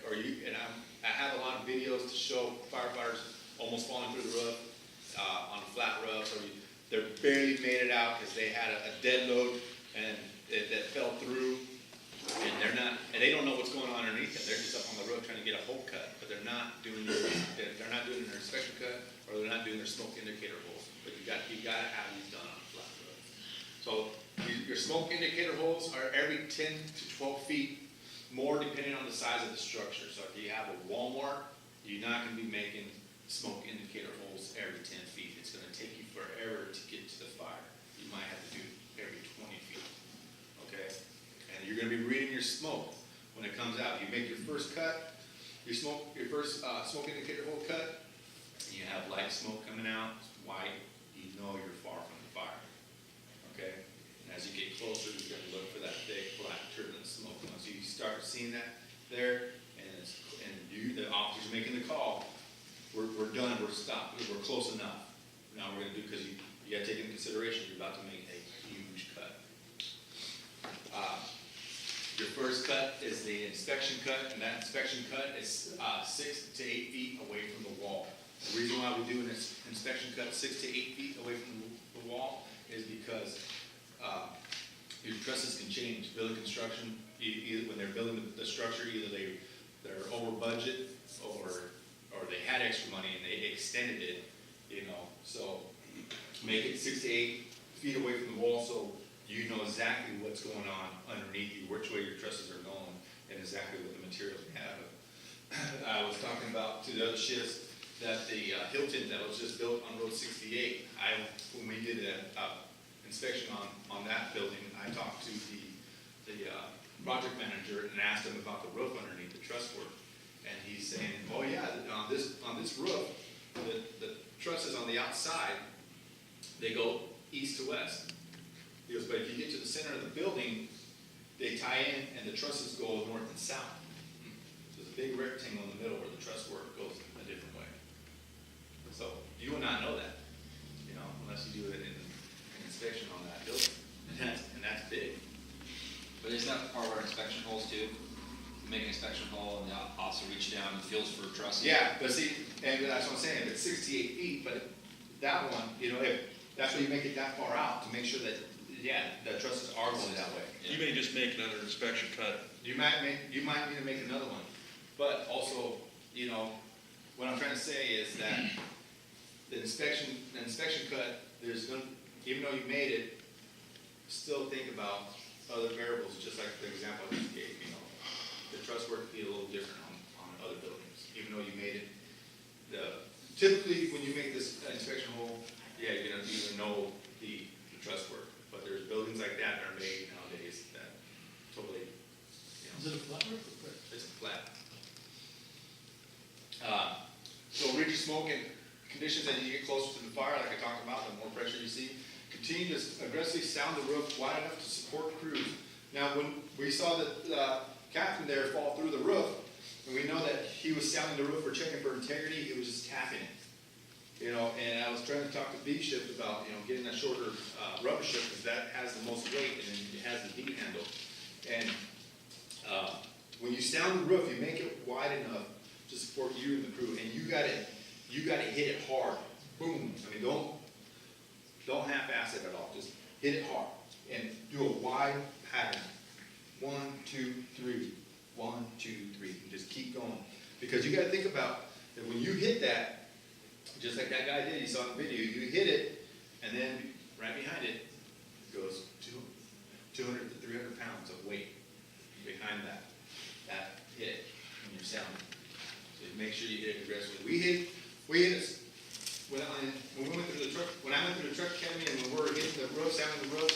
I have a lot of videos to show firefighters almost falling through the roof, on a flat roof, or they're barely made it out because they had a dead load and that fell through, and they don't know what's going on underneath them. They're just up on the roof trying to get a hole cut, but they're not doing their inspection cut, or they're not doing their smoke indicator holes. But you gotta have these done on a flat roof. So your smoke indicator holes are every 10 to 12 feet, more depending on the size of the structure. So if you have a Walmart, you're not gonna be making smoke indicator holes every 10 feet. It's gonna take you forever to get to the fire. You might have to do every 20 feet, okay? And you're gonna be reading your smoke when it comes out. You make your first cut, your first smoke indicator hole cut, and you have light smoke coming out, it's white, you know you're far from the fire, okay? And as you get closer, you're gonna look for that big black turbulent smoke. Once you start seeing that there, the officer's making the call, we're done, we're stopped, we're close enough. Now we're gonna do, because you gotta take into consideration, you're about to make a huge cut. Your first cut is the inspection cut, and that inspection cut is 6 to 8 feet away from the wall. The reason why we do an inspection cut 6 to 8 feet away from the wall is because your trusses can change. Building construction, either when they're building the structure, either they're over budget or they had extra money and they extended it, so make it 6 to 8 feet away from the wall so you know exactly what's going on underneath you, which way your trusses are going, and exactly what the materials you have. I was talking about to the other shifts that the Hilton that was just built on Road 68, when we did an inspection on that building, I talked to the project manager and asked him about the roof underneath the truss work. And he's saying, oh yeah, on this roof, the trusses on the outside, they go east to west. He goes, but if you get to the center of the building, they tie in and the trusses go north and south. So there's a big rectangle in the middle where the truss work goes a different way. So you would not know that, unless you do it in an inspection on that building. And that's big. But isn't that part of our inspection holes too? Make an inspection hole and the officer reach down and feels for trusses? Yeah, but see, and that's what I'm saying, if it's 68 feet, but that one, if that's why you make it that far out, to make sure that, the trusses are going that way. You may just make another inspection cut. You might need to make another one, but also, what I'm trying to say is that the inspection cut, even though you made it, still think about other variables, just like the example I just gave, the truss work would be a little different on other buildings, even though you made it. Typically, when you make this inspection hole, you're gonna know the truss work, but there's buildings like that are made nowadays that totally, Is it a flat roof or brick? it's flat. So read your smoke and conditions as you get closer to the fire, like I talked about, the more pressure you see. Continue to aggressively sound the roof wide enough to support crews. Now, when we saw the captain there fall through the roof, and we know that he was sounding the roof or checking for integrity, he was just tapping it. And I was trying to talk to B shift about, getting a shorter rubber shift, because that has the most weight and then it has the D handle. And when you sound the roof, you make it wide enough to support you and the crew, and you gotta hit it hard. Boom. I mean, don't half-ass it at all. Just hit it hard and do a wide pattern. 1, 2, 3. 1, 2, 3. And just keep going. Because you got to think about that when you hit that, just like that guy did, you saw in the video, you hit it, and then right behind it goes 200 to 300 pounds of weight behind that hit when you're sounding. So make sure you hit it aggressively. We hit it. When I went through the truck academy and when we were hitting the roof, sounding the roof,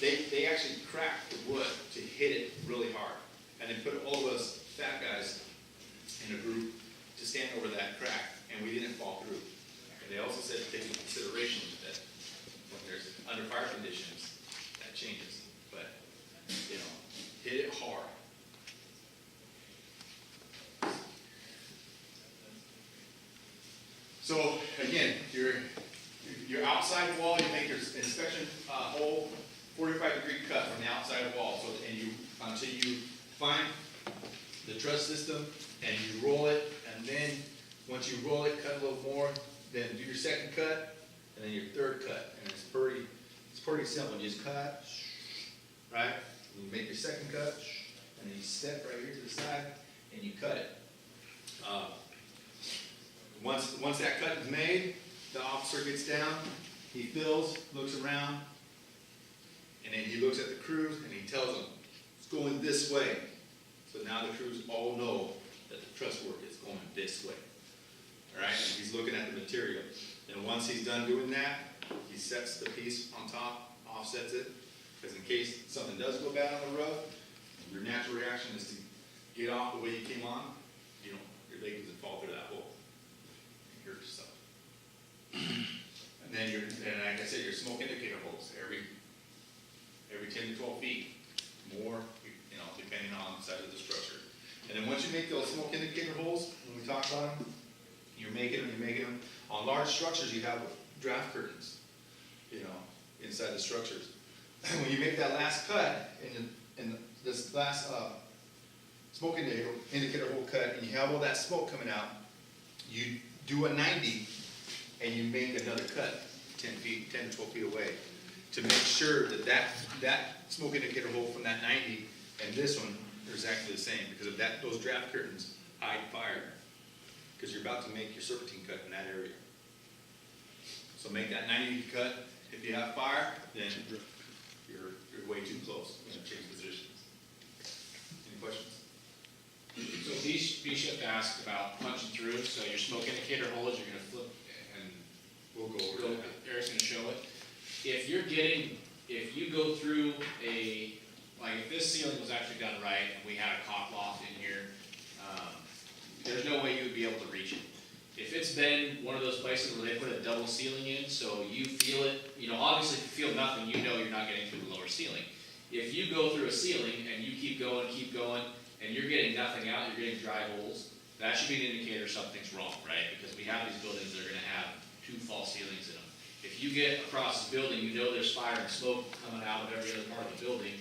they actually cracked the wood to hit it really hard. And then put all of us fat guys in a group to stand over that crack, and we didn't fall through. And they also said to take into consideration that when there's under fire conditions, that changes. But, hit it hard. So again, your outside wall, you make your inspection hole 45-degree cut from the outside wall. So until you find the truss system and you roll it, and then once you roll it, cut a little more, then do your second cut, and then your third cut. And it's pretty simple. You just cut, right? And you make your second cut, and then you step right here to the side, and you cut it. Once that cut is made, the officer gets down, he feels, looks around, and then he looks at the crews and he tells them, it's going this way. So now the crews all know that the truss work is going this way. All right, and he's looking at the material. And once he's done doing that, he sets the piece on top, offsets it, because in case something does go bad on the roof, your natural reaction is to get off the way you came on, your leg doesn't fall through that hole. You hurt yourself. And then like I said, your smoke indicator holes every 10 to 12 feet, more, depending on the size of the structure. And then once you make those smoke indicator holes, when we talk about them, you're making them. On large structures, you have draft curtains, inside the structures. When you make that last cut, and this last smoke indicator hole cut, and you have all that smoke coming out, you do a 90, and you make another cut 10 to 12 feet away to make sure that smoke indicator hole from that 90 and this one are exactly the same, because of that, those draft curtains hide fire, because you're about to make your serpentine cut in that area. So make that 90 cut. If you have fire, then you're way too close. You're gonna change positions. Any questions? So Bishop asked about punching through, so your smoke indicator holes, you're gonna flip, and we'll go over that. Eric's gonna show it. If you go through if this ceiling was actually done right, and we had a cock loft in here, there's no way you would be able to reach it. If it's been one of those places where they put a double ceiling in, so you feel it, obviously if you feel nothing, you're not getting through the lower ceiling. If you go through a ceiling and you keep going, and you're getting nothing out, you're getting dry holes, that should be an indicator something's wrong, right? Because we have these buildings that are gonna have 2 false ceilings in them. If you get across the building, there's fire and smoke coming out of every other part of the building,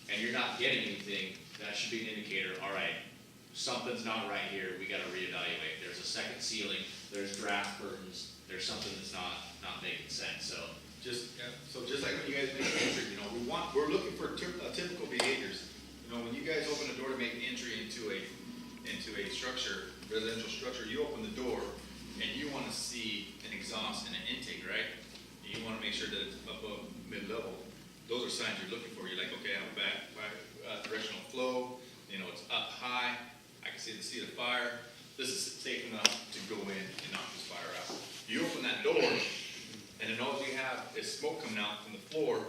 and you're not getting anything, that should be an indicator, all right, something's not right here, we gotta reevaluate. There's a second ceiling, there's draft curtains, there's something that's not making sense, so. Just like when you guys make an entry, we're looking for typical behaviors. When you guys open a door to make an entry into a structure, residential structure, you open the door and you want to see an exhaust and an intake, right? And you want to make sure that it's above mid-level. Those are signs you're looking for. You're like, okay, I have a back directional flow. It's up high. I can see the fire. This is safe enough to go in and knock this fire out. You open that door, and then all you have is smoke coming out from the floor.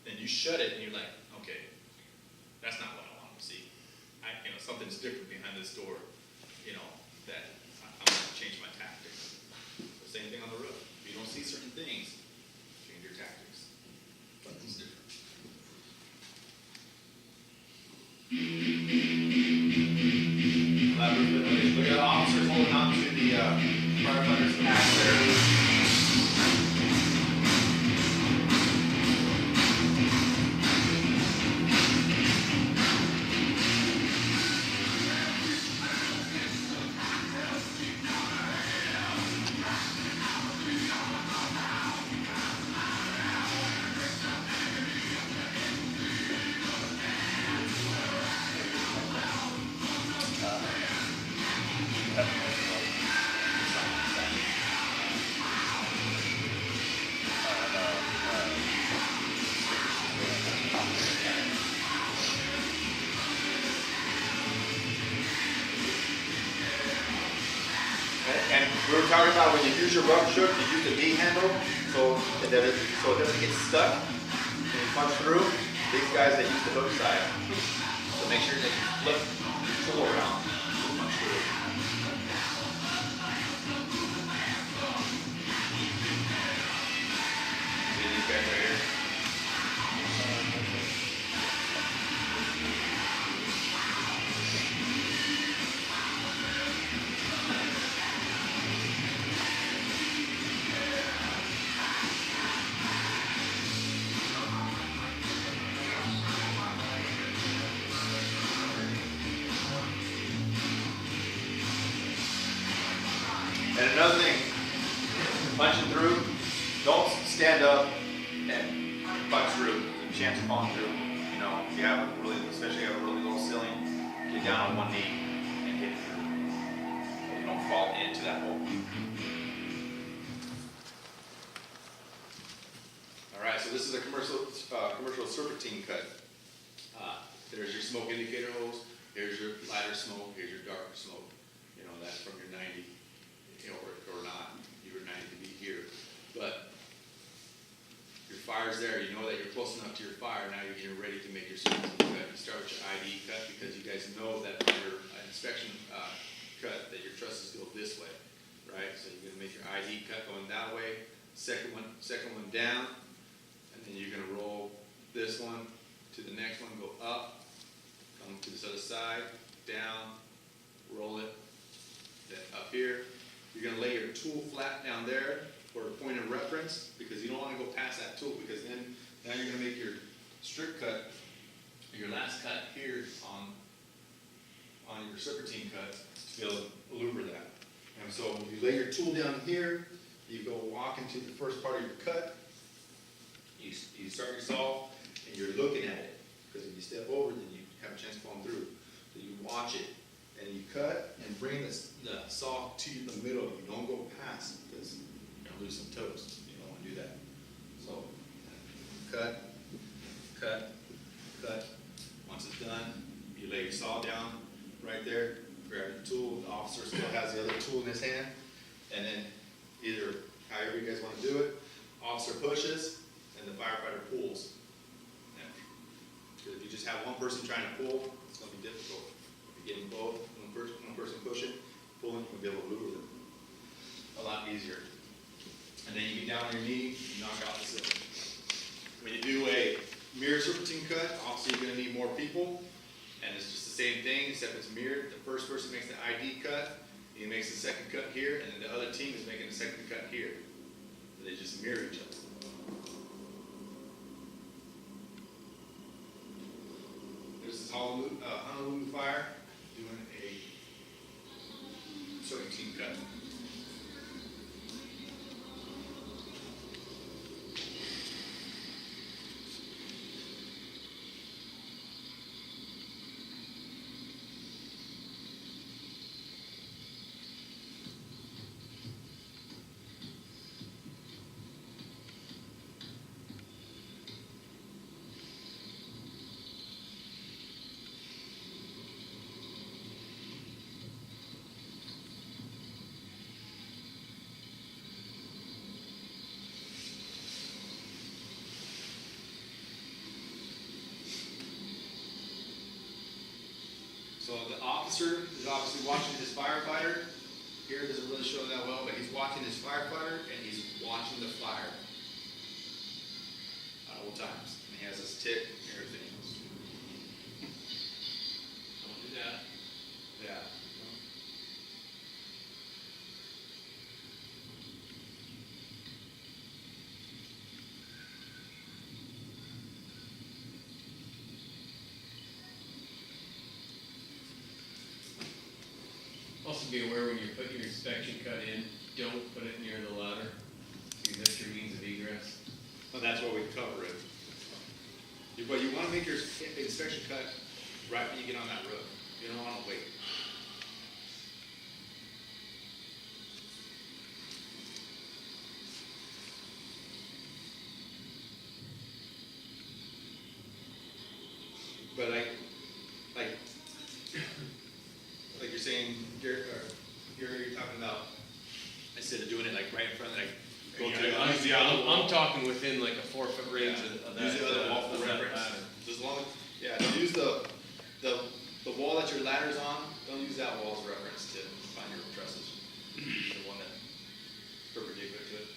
Then you shut it, and you're like, okay, that's not what I want to see. Something's different behind this door. That I'm going to change my tactics. The same thing on the roof. If you don't see certain things, change your tactics. Something's different. Look at the officers holding on to the firefighters' axe there. And we were talking about when you use your rubber shook, you use the V handle so it doesn't get stuck. When you punch through, these guys that use the hook side. So make sure that you flip your tool around to punch through. See these guys right here? And another thing, punching through, don't stand up and punch through. There's a chance of falling through. You know, if you have a really, especially if you have a really low ceiling, get down on one knee and hit it through. So you don't fall into that hole. All right, so this is a commercial serpentine cut. There's your smoke indicator hose. Here's your lighter smoke. Here's your darker smoke. You know, that's from your 90, you know, or not. Your 90 to be here. But your fire's there. You know that you're close enough to your fire. Now you're getting ready to make your serpentine cut. You start with your ID cut because you guys know that on your inspection cut that your trusses go this way, right? So you're gonna make your ID cut going that way. Second one down, and then you're gonna roll this one to the next one. Go up. Come to this other side, down, roll it, then up here. You're gonna lay your tool flat down there for a point of reference because you don't wanna go past that tool because then now you're gonna make your strip cut, your last cut here on your serpentine cut to be able to louver that. And so when you lay your tool down here, you go walk into the first part of your cut, you start your saw, and you're looking at it. Because if you step over, then you have a chance of falling through. So you watch it, and you cut and bring the saw to the middle. You don't go past because you're gonna lose some toes. You don't want to do that. So cut, cut, cut. Once it's done, you lay your saw down right there. Grab your tool. The officer still has the other tool in his hand, and then either however you guys want to do it, officer pushes and the firefighter pulls. Because if you just have one person trying to pull, it's going to be difficult. If you're getting both, one person pushing, pulling, you'll be able to lure them a lot easier. And then you get down on your knee, you knock out the ceiling. When you do a mirror serpentine cut, obviously you're going to need more people, and it's just the same thing, except it's mirrored. The first person makes the ID cut, he makes the second cut here, and then the other team is making the second cut here. And they just mirror each other. This is Honolulu Fire doing a serpentine cut. So the officer is obviously watching his firefighter. Here it doesn't really show that well, but he's watching his firefighter and he's watching the fire at all times. And he has his tick and everything. Don't do that. Yeah. Also be aware when you put your inspection cut in, don't put it near the ladder, because that's your means of egress. Well, that's where we cover it. But you want to make your inspection cut right when you get on that roof. You don't want to wait. But like you're saying, you're talking about instead of doing it like right in front, like go to I'm talking within like a 4-foot range of that. use the other wall for reference. As long as, use the wall that your ladder's on. Don't use that wall as reference to find your trusses. The one that's perpendicular to it.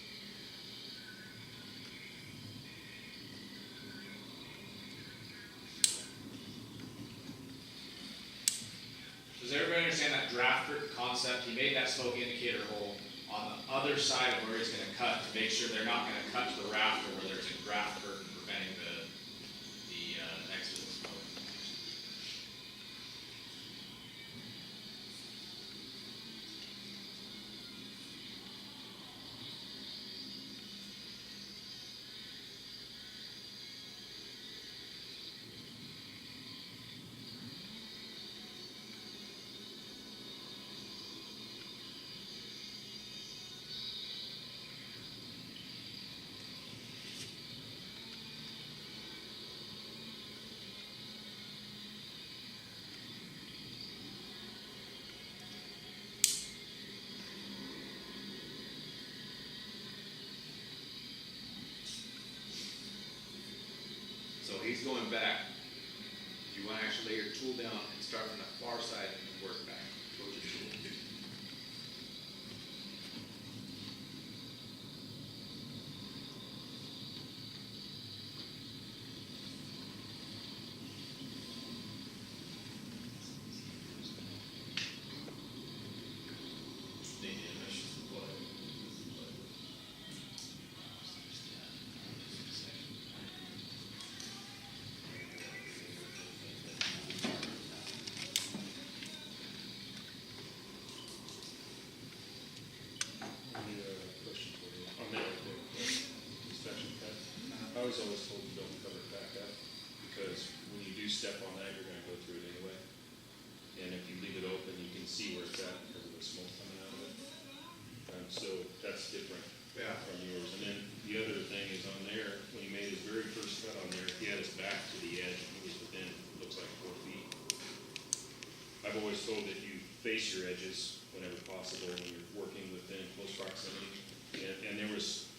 Does everybody understand that drafter concept? He made that smoke indicator hole on the other side of where he's gonna cut to make sure they're not gonna cut to the rafter where there's a draft curtain preventing the exit of the smoke. back, if you wanna actually lay your tool down and start from the far side and work back towards your tool. Question for you. On that, inspection cut. I was always told you don't cover it back up, because when you do step on that, you're gonna go through it anyway. And if you leave it open, you can see where it's at because of the smoke coming out of it. So that's different Yeah. from yours. And then the other thing is on there, when he made his very first cut on there, he had his back to the edge, and he was within, looks like 4 feet. I've always told that you face your edges whenever possible when you're working within close proximity. And there was,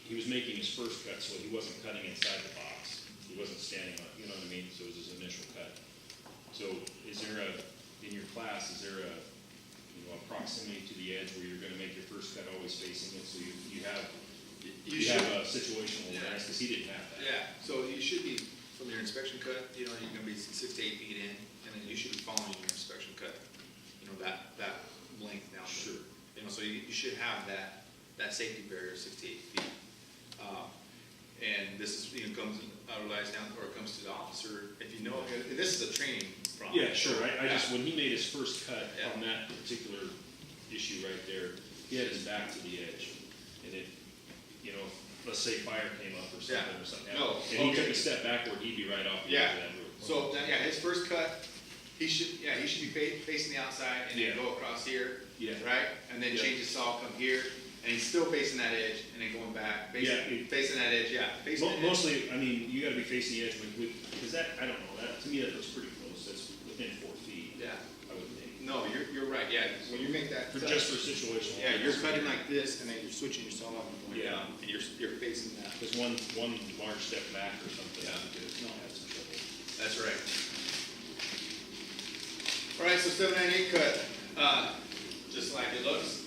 he was making his first cut, so he wasn't cutting inside the box. He wasn't standing on it, you know what I mean? So it was his initial cut. So is there a, in your class, is there a, you know, a proximity to the edge where you're gonna make your first cut always facing it, so you have, you have a situational awareness, because he didn't have that. Yeah, so you should be, from your inspection cut, you know, you're gonna be 6 to 8 feet in, and then you should be following your inspection cut. You know, that length down. Sure. You know, so you should have that safety barrier, 6 to 8 feet. And this is, you know, relies down, or it comes to the officer, if you know, and this is a training problem. Yeah, sure, I just, when he made his first cut Yeah. on that particular issue right there, he had his back to the edge. And it, you know, let's say fire came up or something. No, And he took okay. a step backward, he'd be right off the Yeah. edge of that roof. So, yeah, his first cut, he should be facing the outside and then Yeah. go across here, Yeah. right? And then Yeah. change his saw, come here, and he's still facing that edge, and then going back, Yeah. facing that edge, yeah. Facing the edge. Mostly, I mean, you gotta be facing the edge with, because that, I don't know, that, to me, that looks pretty close, that's within 4 feet, Yeah, I would think. no, you're right, yeah, when you make that cut. Just for situational. Yeah, you're cutting like this, and then you're switching your saw up and going Yeah. down, and you're facing that. Because one large step back or something, Yeah. no, that's some trouble. That's right. All right, so 798 cut, just like it looks,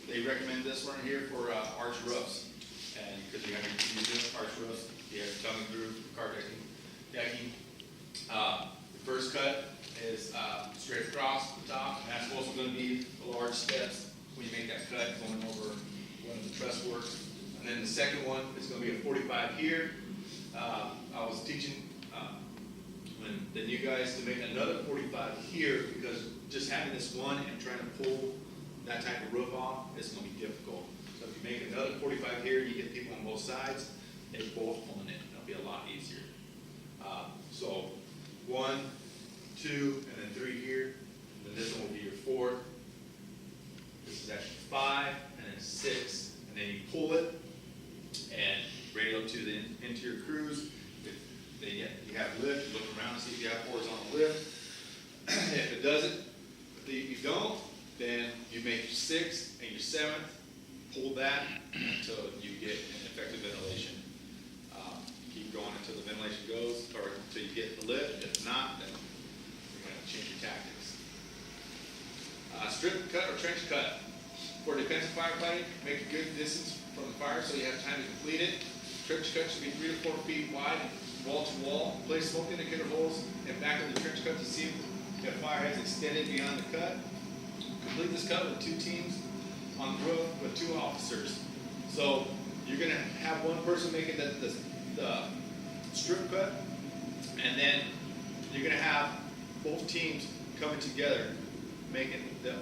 they recommend this one here for arch roofs. And because you're gonna use this arch roofs, you have tongue groove, car decking. The first cut is straight across the top, and that's also gonna be the large steps when you make that cut going over one of the truss works. And then the second one is gonna be a 45 here. I was teaching when the new guys to make another 45 here, because just having this one and trying to pull that type of roof off is gonna be difficult. So if you make another 45 here, you get people on both sides, they're both pulling it, it'll be a lot easier. So 1, 2, and then 3 here, and then this one will be your 4th. This is actually 5, and then 6, and then you pull it and bring it up to the interior cruise. You have lift, look around and see if you have horizontal lift. If it doesn't, if you don't, then you make your 6th and your 7th, pull that until you get an effective ventilation. Keep going until the ventilation goes, or until you get the lift. If not, then you're going to change your tactics. Strip cut or trench cut. For defensive firefighting, make a good distance from the fire so you have time to complete it. Trench cut should be 3 to 4 feet wide, wall to wall. Place smoke indicator holes in back of the trench cut to see if the fire has extended beyond the cut. Complete this cut with 2 teams on the roof with 2 officers. So you're gonna have one person making the strip cut, and then you're gonna have both teams coming together, making the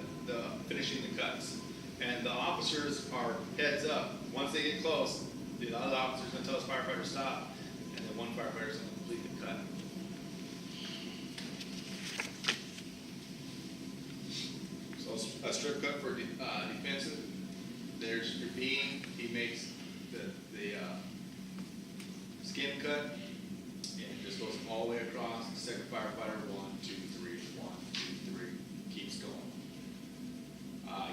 finishing the cuts. And the officers are heads up. Once they get close, the other officer's gonna tell his firefighter to stop, and then one firefighter's gonna complete the cut. So a strip cut for defensive. There's your beam. He makes the skin cut, and it just goes all the way across. The second firefighter, 1, 2, 3, 1, 2, 3, keeps going.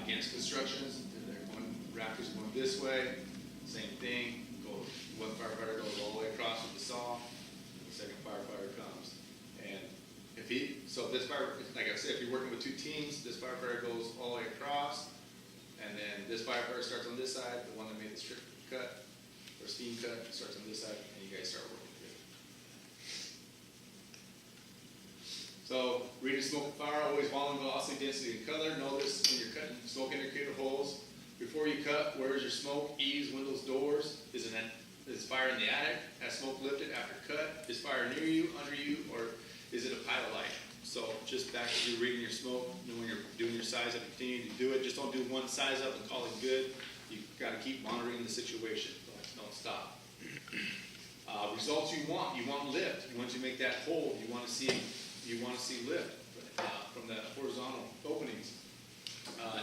Against constructions, they're going, rafters going this way. Same thing. One firefighter goes all the way across with the saw. The second firefighter comes. And so this fire, like I said, if you're working with two teams, this firefighter goes all the way across, and then this firefighter starts on this side, the one that made the strip cut, or steam cut, starts on this side, and you guys start working together. So, reading smoke and fire, always volume, velocity, density, and color. Notice when you're cutting smoke indicator holes, before you cut, where is your smoke? Eaves, windows, doors. Is fire in the attic? Has smoke lifted after cut? Is fire near you, under you, or is it a pilot light? So just back to you reading your smoke, and when you're doing your size up, continue to do it. Just don't do one size up and call it good. You've got to keep monitoring the situation. Don't stop. Results you want lift. Once you make that hole, you want to see lift from the horizontal openings.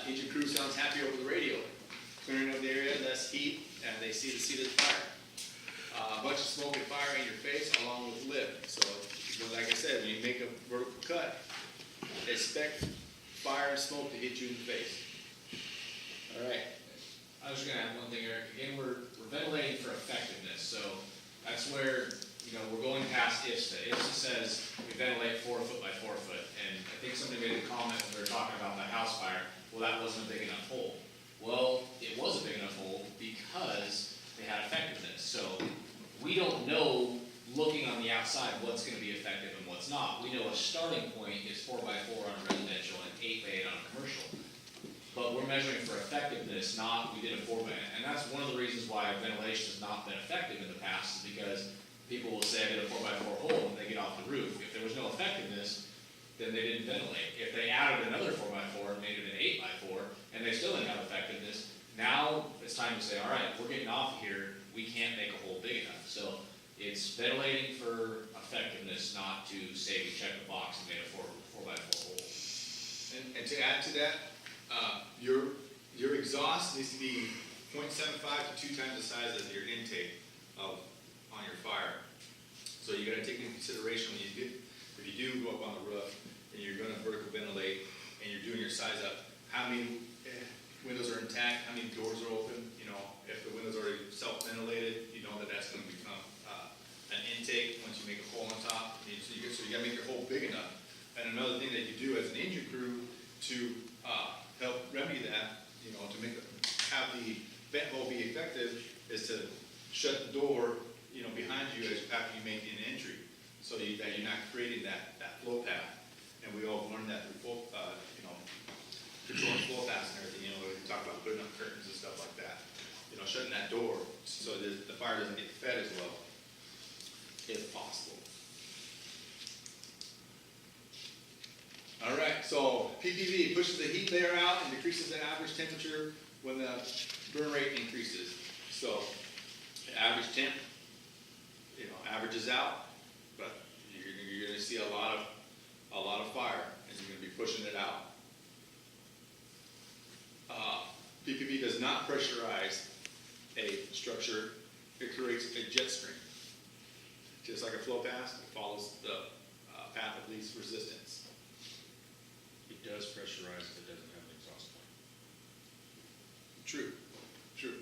Engine crew sounds happy over the radio. Clearing of the area, less heat, and they see the seat of the fire. A bunch of smoke and fire in your face along with lift. So, like I said, when you make a vertical cut, expect fire and smoke to hit you in the face. All right. I was gonna add one thing, Eric. Again, we're ventilating for effectiveness, so that's where, we're going past IFSTA. IFSTA says we ventilate 4 foot by 4 foot, and I think somebody made a comment when we were talking about the house fire, well, that wasn't a big enough hole. Well, it was a big enough hole because they had effectiveness. So we don't know, looking on the outside, what's gonna be effective and what's not. We know a starting point is 4 by 4 on residential and 8 by 8 on commercial. But we're measuring for effectiveness, not we did a 4 by 8. And that's one of the reasons why ventilation has not been effective in the past, is because people will say I did a 4 by 4 hole and they get off the roof. If there was no effectiveness, then they didn't ventilate. If they added another 4 by 4 and made it an 8 by 4, and they still didn't have effectiveness, now it's time to say, all right, we're getting off here, we can't make a hole big enough. So it's ventilating for effectiveness, not to say we checked the box and made a 4 by 4 hole. And to add to that, your exhaust needs to be 0.75 to 2 times the size of your intake on your fire. So you got to take into consideration if you do go up on the roof and you're going to vertical ventilate and you're doing your size up, how many windows are intact, how many doors are open. If the window's already self-ventilated, you know that's going to become an intake once you make a hole on top. So you got to make your hole big enough. And another thing that you do as an engine crew to help remedy that, to have the vent hole be effective, is to shut the door, behind you after you make an entry, so that you're not creating that flow path. And we all learned that through controlling flow paths and everything. We talk about putting up curtains and stuff like that. Shutting that door so that the fire doesn't get fed as well, if possible. All right, so PPV pushes the heat layer out and decreases the average temperature when the burn rate increases. So the average temp, averages out, but you're going to see a lot of fire, and you're going to be pushing it out. PPV does not pressurize a structure; it creates a jet stream. Just like a flow path, it follows the path of least resistance. It does pressurize if it doesn't have an exhaust point. True.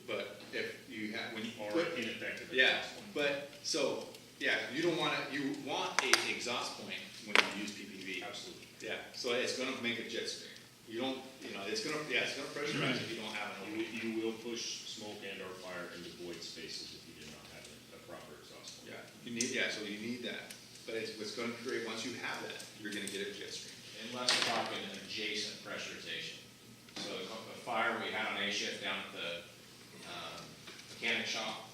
But if you have, when you Or put, ineffective yeah, exhaust point. but so, yeah, you want a exhaust point when you use PPV. Absolutely. Yeah, so it's gonna make a jet stream. You don't, it's gonna pressurize if you don't have an opening. You will push smoke and or fire into void spaces if you do not have a proper exhaust point. Yeah, so you need that. But it's gonna create, once you have that, you're gonna get a jet stream. Unless we're talking adjacent pressurization. So the fire we had on A shift down at the mechanic shop,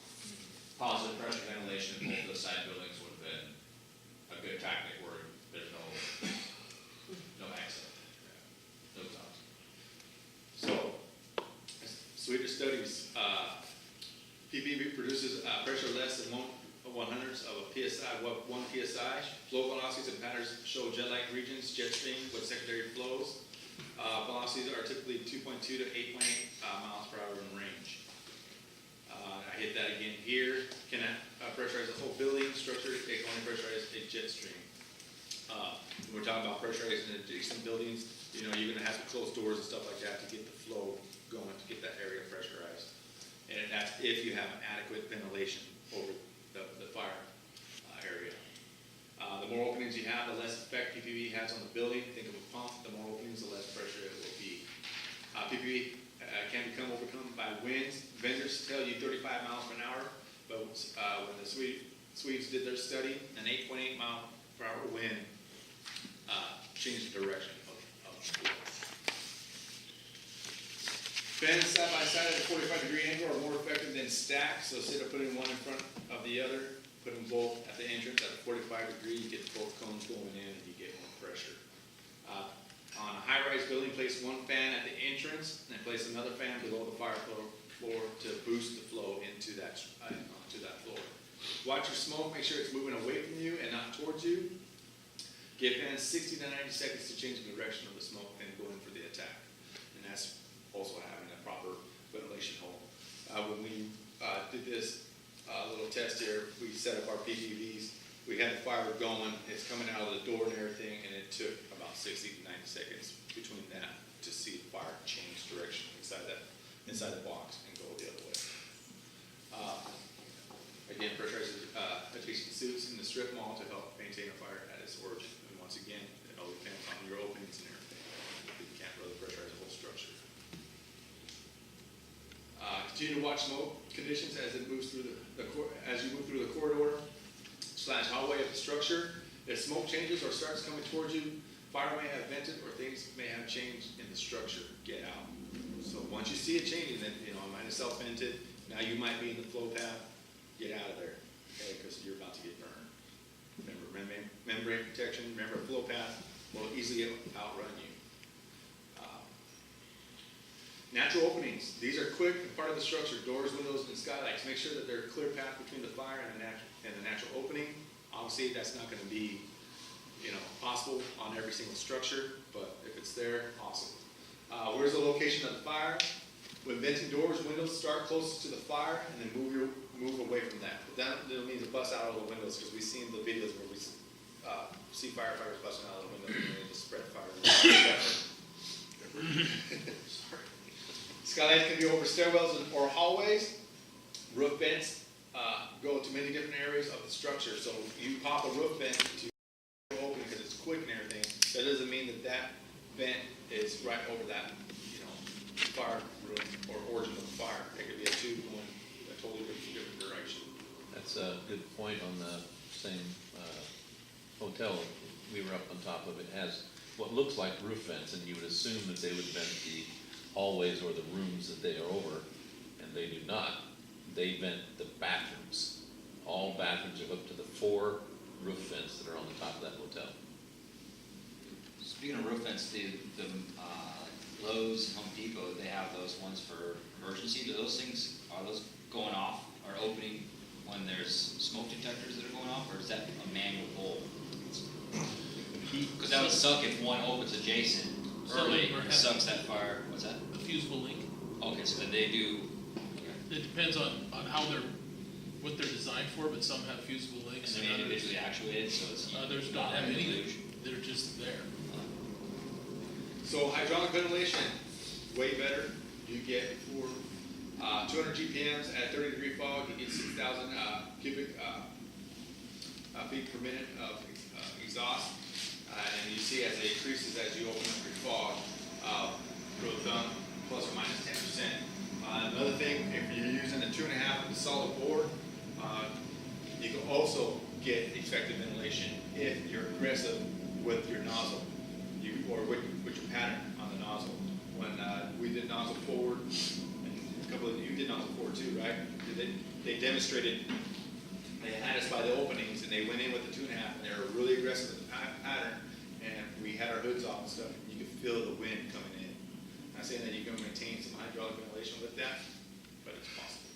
positive pressure ventilation in both those side buildings would have been a good tactic where there's no exit, no exhaust. So, Swedish studies, PPV produces pressure less than 1/100th of a PSI, 1 PSI. Flow velocities and patterns show jet-like regions, jet stream with secondary flows. Velocities are typically 2.2 to 8.8 miles per hour in range. I hit that again here. Can pressurize the whole building structure? It can only pressurize a jet stream. When we're talking about pressurizing adjacent buildings, you're going to have to close doors and stuff like that to get the flow going, to get that area pressurized. And that's if you have adequate ventilation over the fire area. area. The more openings you have, the less effect PPV has on the building. Think of a pump, the more openings, the less pressure it will be. PPV can become overcome by winds. Vendors tell you 35 miles per hour, but when the Swedes did their study, an 8.8 mile per hour wind changed the direction of the flow. Fans side by side at a 45-degree angle are more effective than stacks, so instead of putting one in front of the other, put them both at the entrance at a 45-degree, you get both cones going in and you get more pressure. On a high-rise building, place one fan at the entrance and place another fan below the fire floor to boost the flow into that floor. Watch your smoke, make sure it's moving away from you and not towards you. Give fans 60 to 90 seconds to change the direction of the smoke and go in for the attack. And that's also having a proper ventilation hole. When we did this little test here, we set up our PPVs. We had the fire going, it's coming out of the door and everything, and it took about 60 to 90 seconds between that to see the fire change direction inside the box and go the other way. Again, pressurized ventilation suits in the strip mall to help maintain a fire at its origin. And once again, it all depends on your openings and everything. You can't really pressurize the whole structure. Continue to watch smoke conditions as it moves through as you move through the corridor / hallway of the structure. If smoke changes or starts coming towards you, fire may have vented or things may have changed in the structure. Get out. So once you see it changing, then it might have self-vented. Now you might be in the flow path. Get out of there, okay? Because you're about to get burned. Remember, membrane protection. Remember, flow path will easily outrun you. Natural openings. These are quick and part of the structure. Doors, windows, and skylights. Make sure that they're a clear path between the fire and the natural opening. Obviously, that's not going to be, possible on every single structure, but if it's there, awesome. Where's the location of the fire? When venting doors, windows, start closest to the fire, and then move away from that. But that doesn't mean to bust out all the windows, because we've seen the videos where we see firefighters busting out of the windows and they just spread fire. Sorry. Skylights can be over stairwells or hallways. Roof vents go to many different areas of the structure. So you pop a roof vent to open because it's quick and everything. That doesn't mean that vent is right over that, fire room or origin of the fire. It could be a tube going a totally different direction. That's a good point on the same hotel. We were up on top of it. It has what looks like roof vents, and you would assume that they would vent the hallways or the rooms that they are over, and they do not. They vent the bathrooms. All bathrooms are hooked to the 4 roof vents that are on the top of that hotel. Speaking of roof vents, the Lowe's, Home Depot, they have those ones for emergency. Do those things, are those going off or opening when there's smoke detectors that are going off, or is that a manual pull? Because that would suck if one opens adjacent early, it sucks that fire. What's that? A fusible link. Okay, so then they do. It depends on how what they're designed for, but some have fusible links. And they're individually actuated, so it's others don't have anything. They're just there. So hydraulic ventilation, way better. You get for 200 GPMs at 30-degree fog, you get 6,000 cubic feet per minute of exhaust. And you see as it increases as you open up your fog, rule of thumb, plus or minus 10%. Another thing, if you're using a 2.5 with a solid bore, you can also get effective ventilation if you're aggressive with your nozzle, or with your pattern on the nozzle. When we did nozzle forward, and a couple of you did nozzle forward too, right? They demonstrated, they had us by the openings, and they went in with the 2.5, and they were really aggressive with the pattern, and we had our hoods off and stuff, and you could feel the wind coming in. I'm not saying that you can maintain some hydraulic ventilation with that, but it's possible.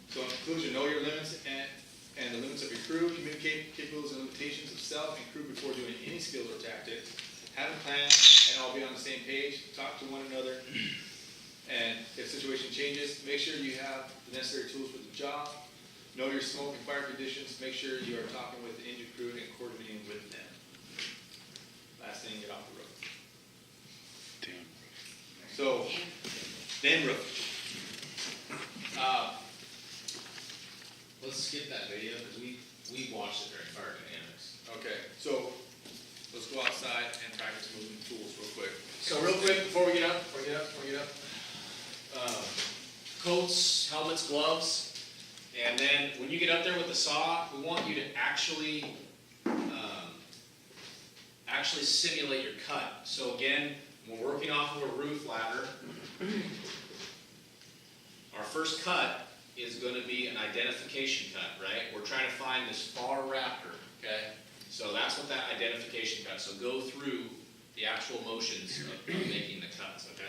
So in conclusion, know your limits and the limits of your crew. Communicate capabilities and limitations of self and crew before doing any skills or tactics. Have a plan and all be on the same page. Talk to one another. And if the situation changes, make sure you have the necessary tools for the job. Know your smoke and fire conditions. Make sure you are talking with the engine crew and coordinating with them. Last thing, get off the roof. Damn. So, then roof. Let's skip that video because we So real quick, before we get up, coats, helmets, gloves, and then when you get up there with the saw, we want you to actually simulate your cut. So again, when we're working off of a roof ladder, our first cut is gonna be an identification cut, right? We're trying to find this far raptor, okay? So that's what that identification cut, so go through the actual motions of making the cuts, okay?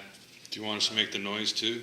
Do you want us to make the noise too?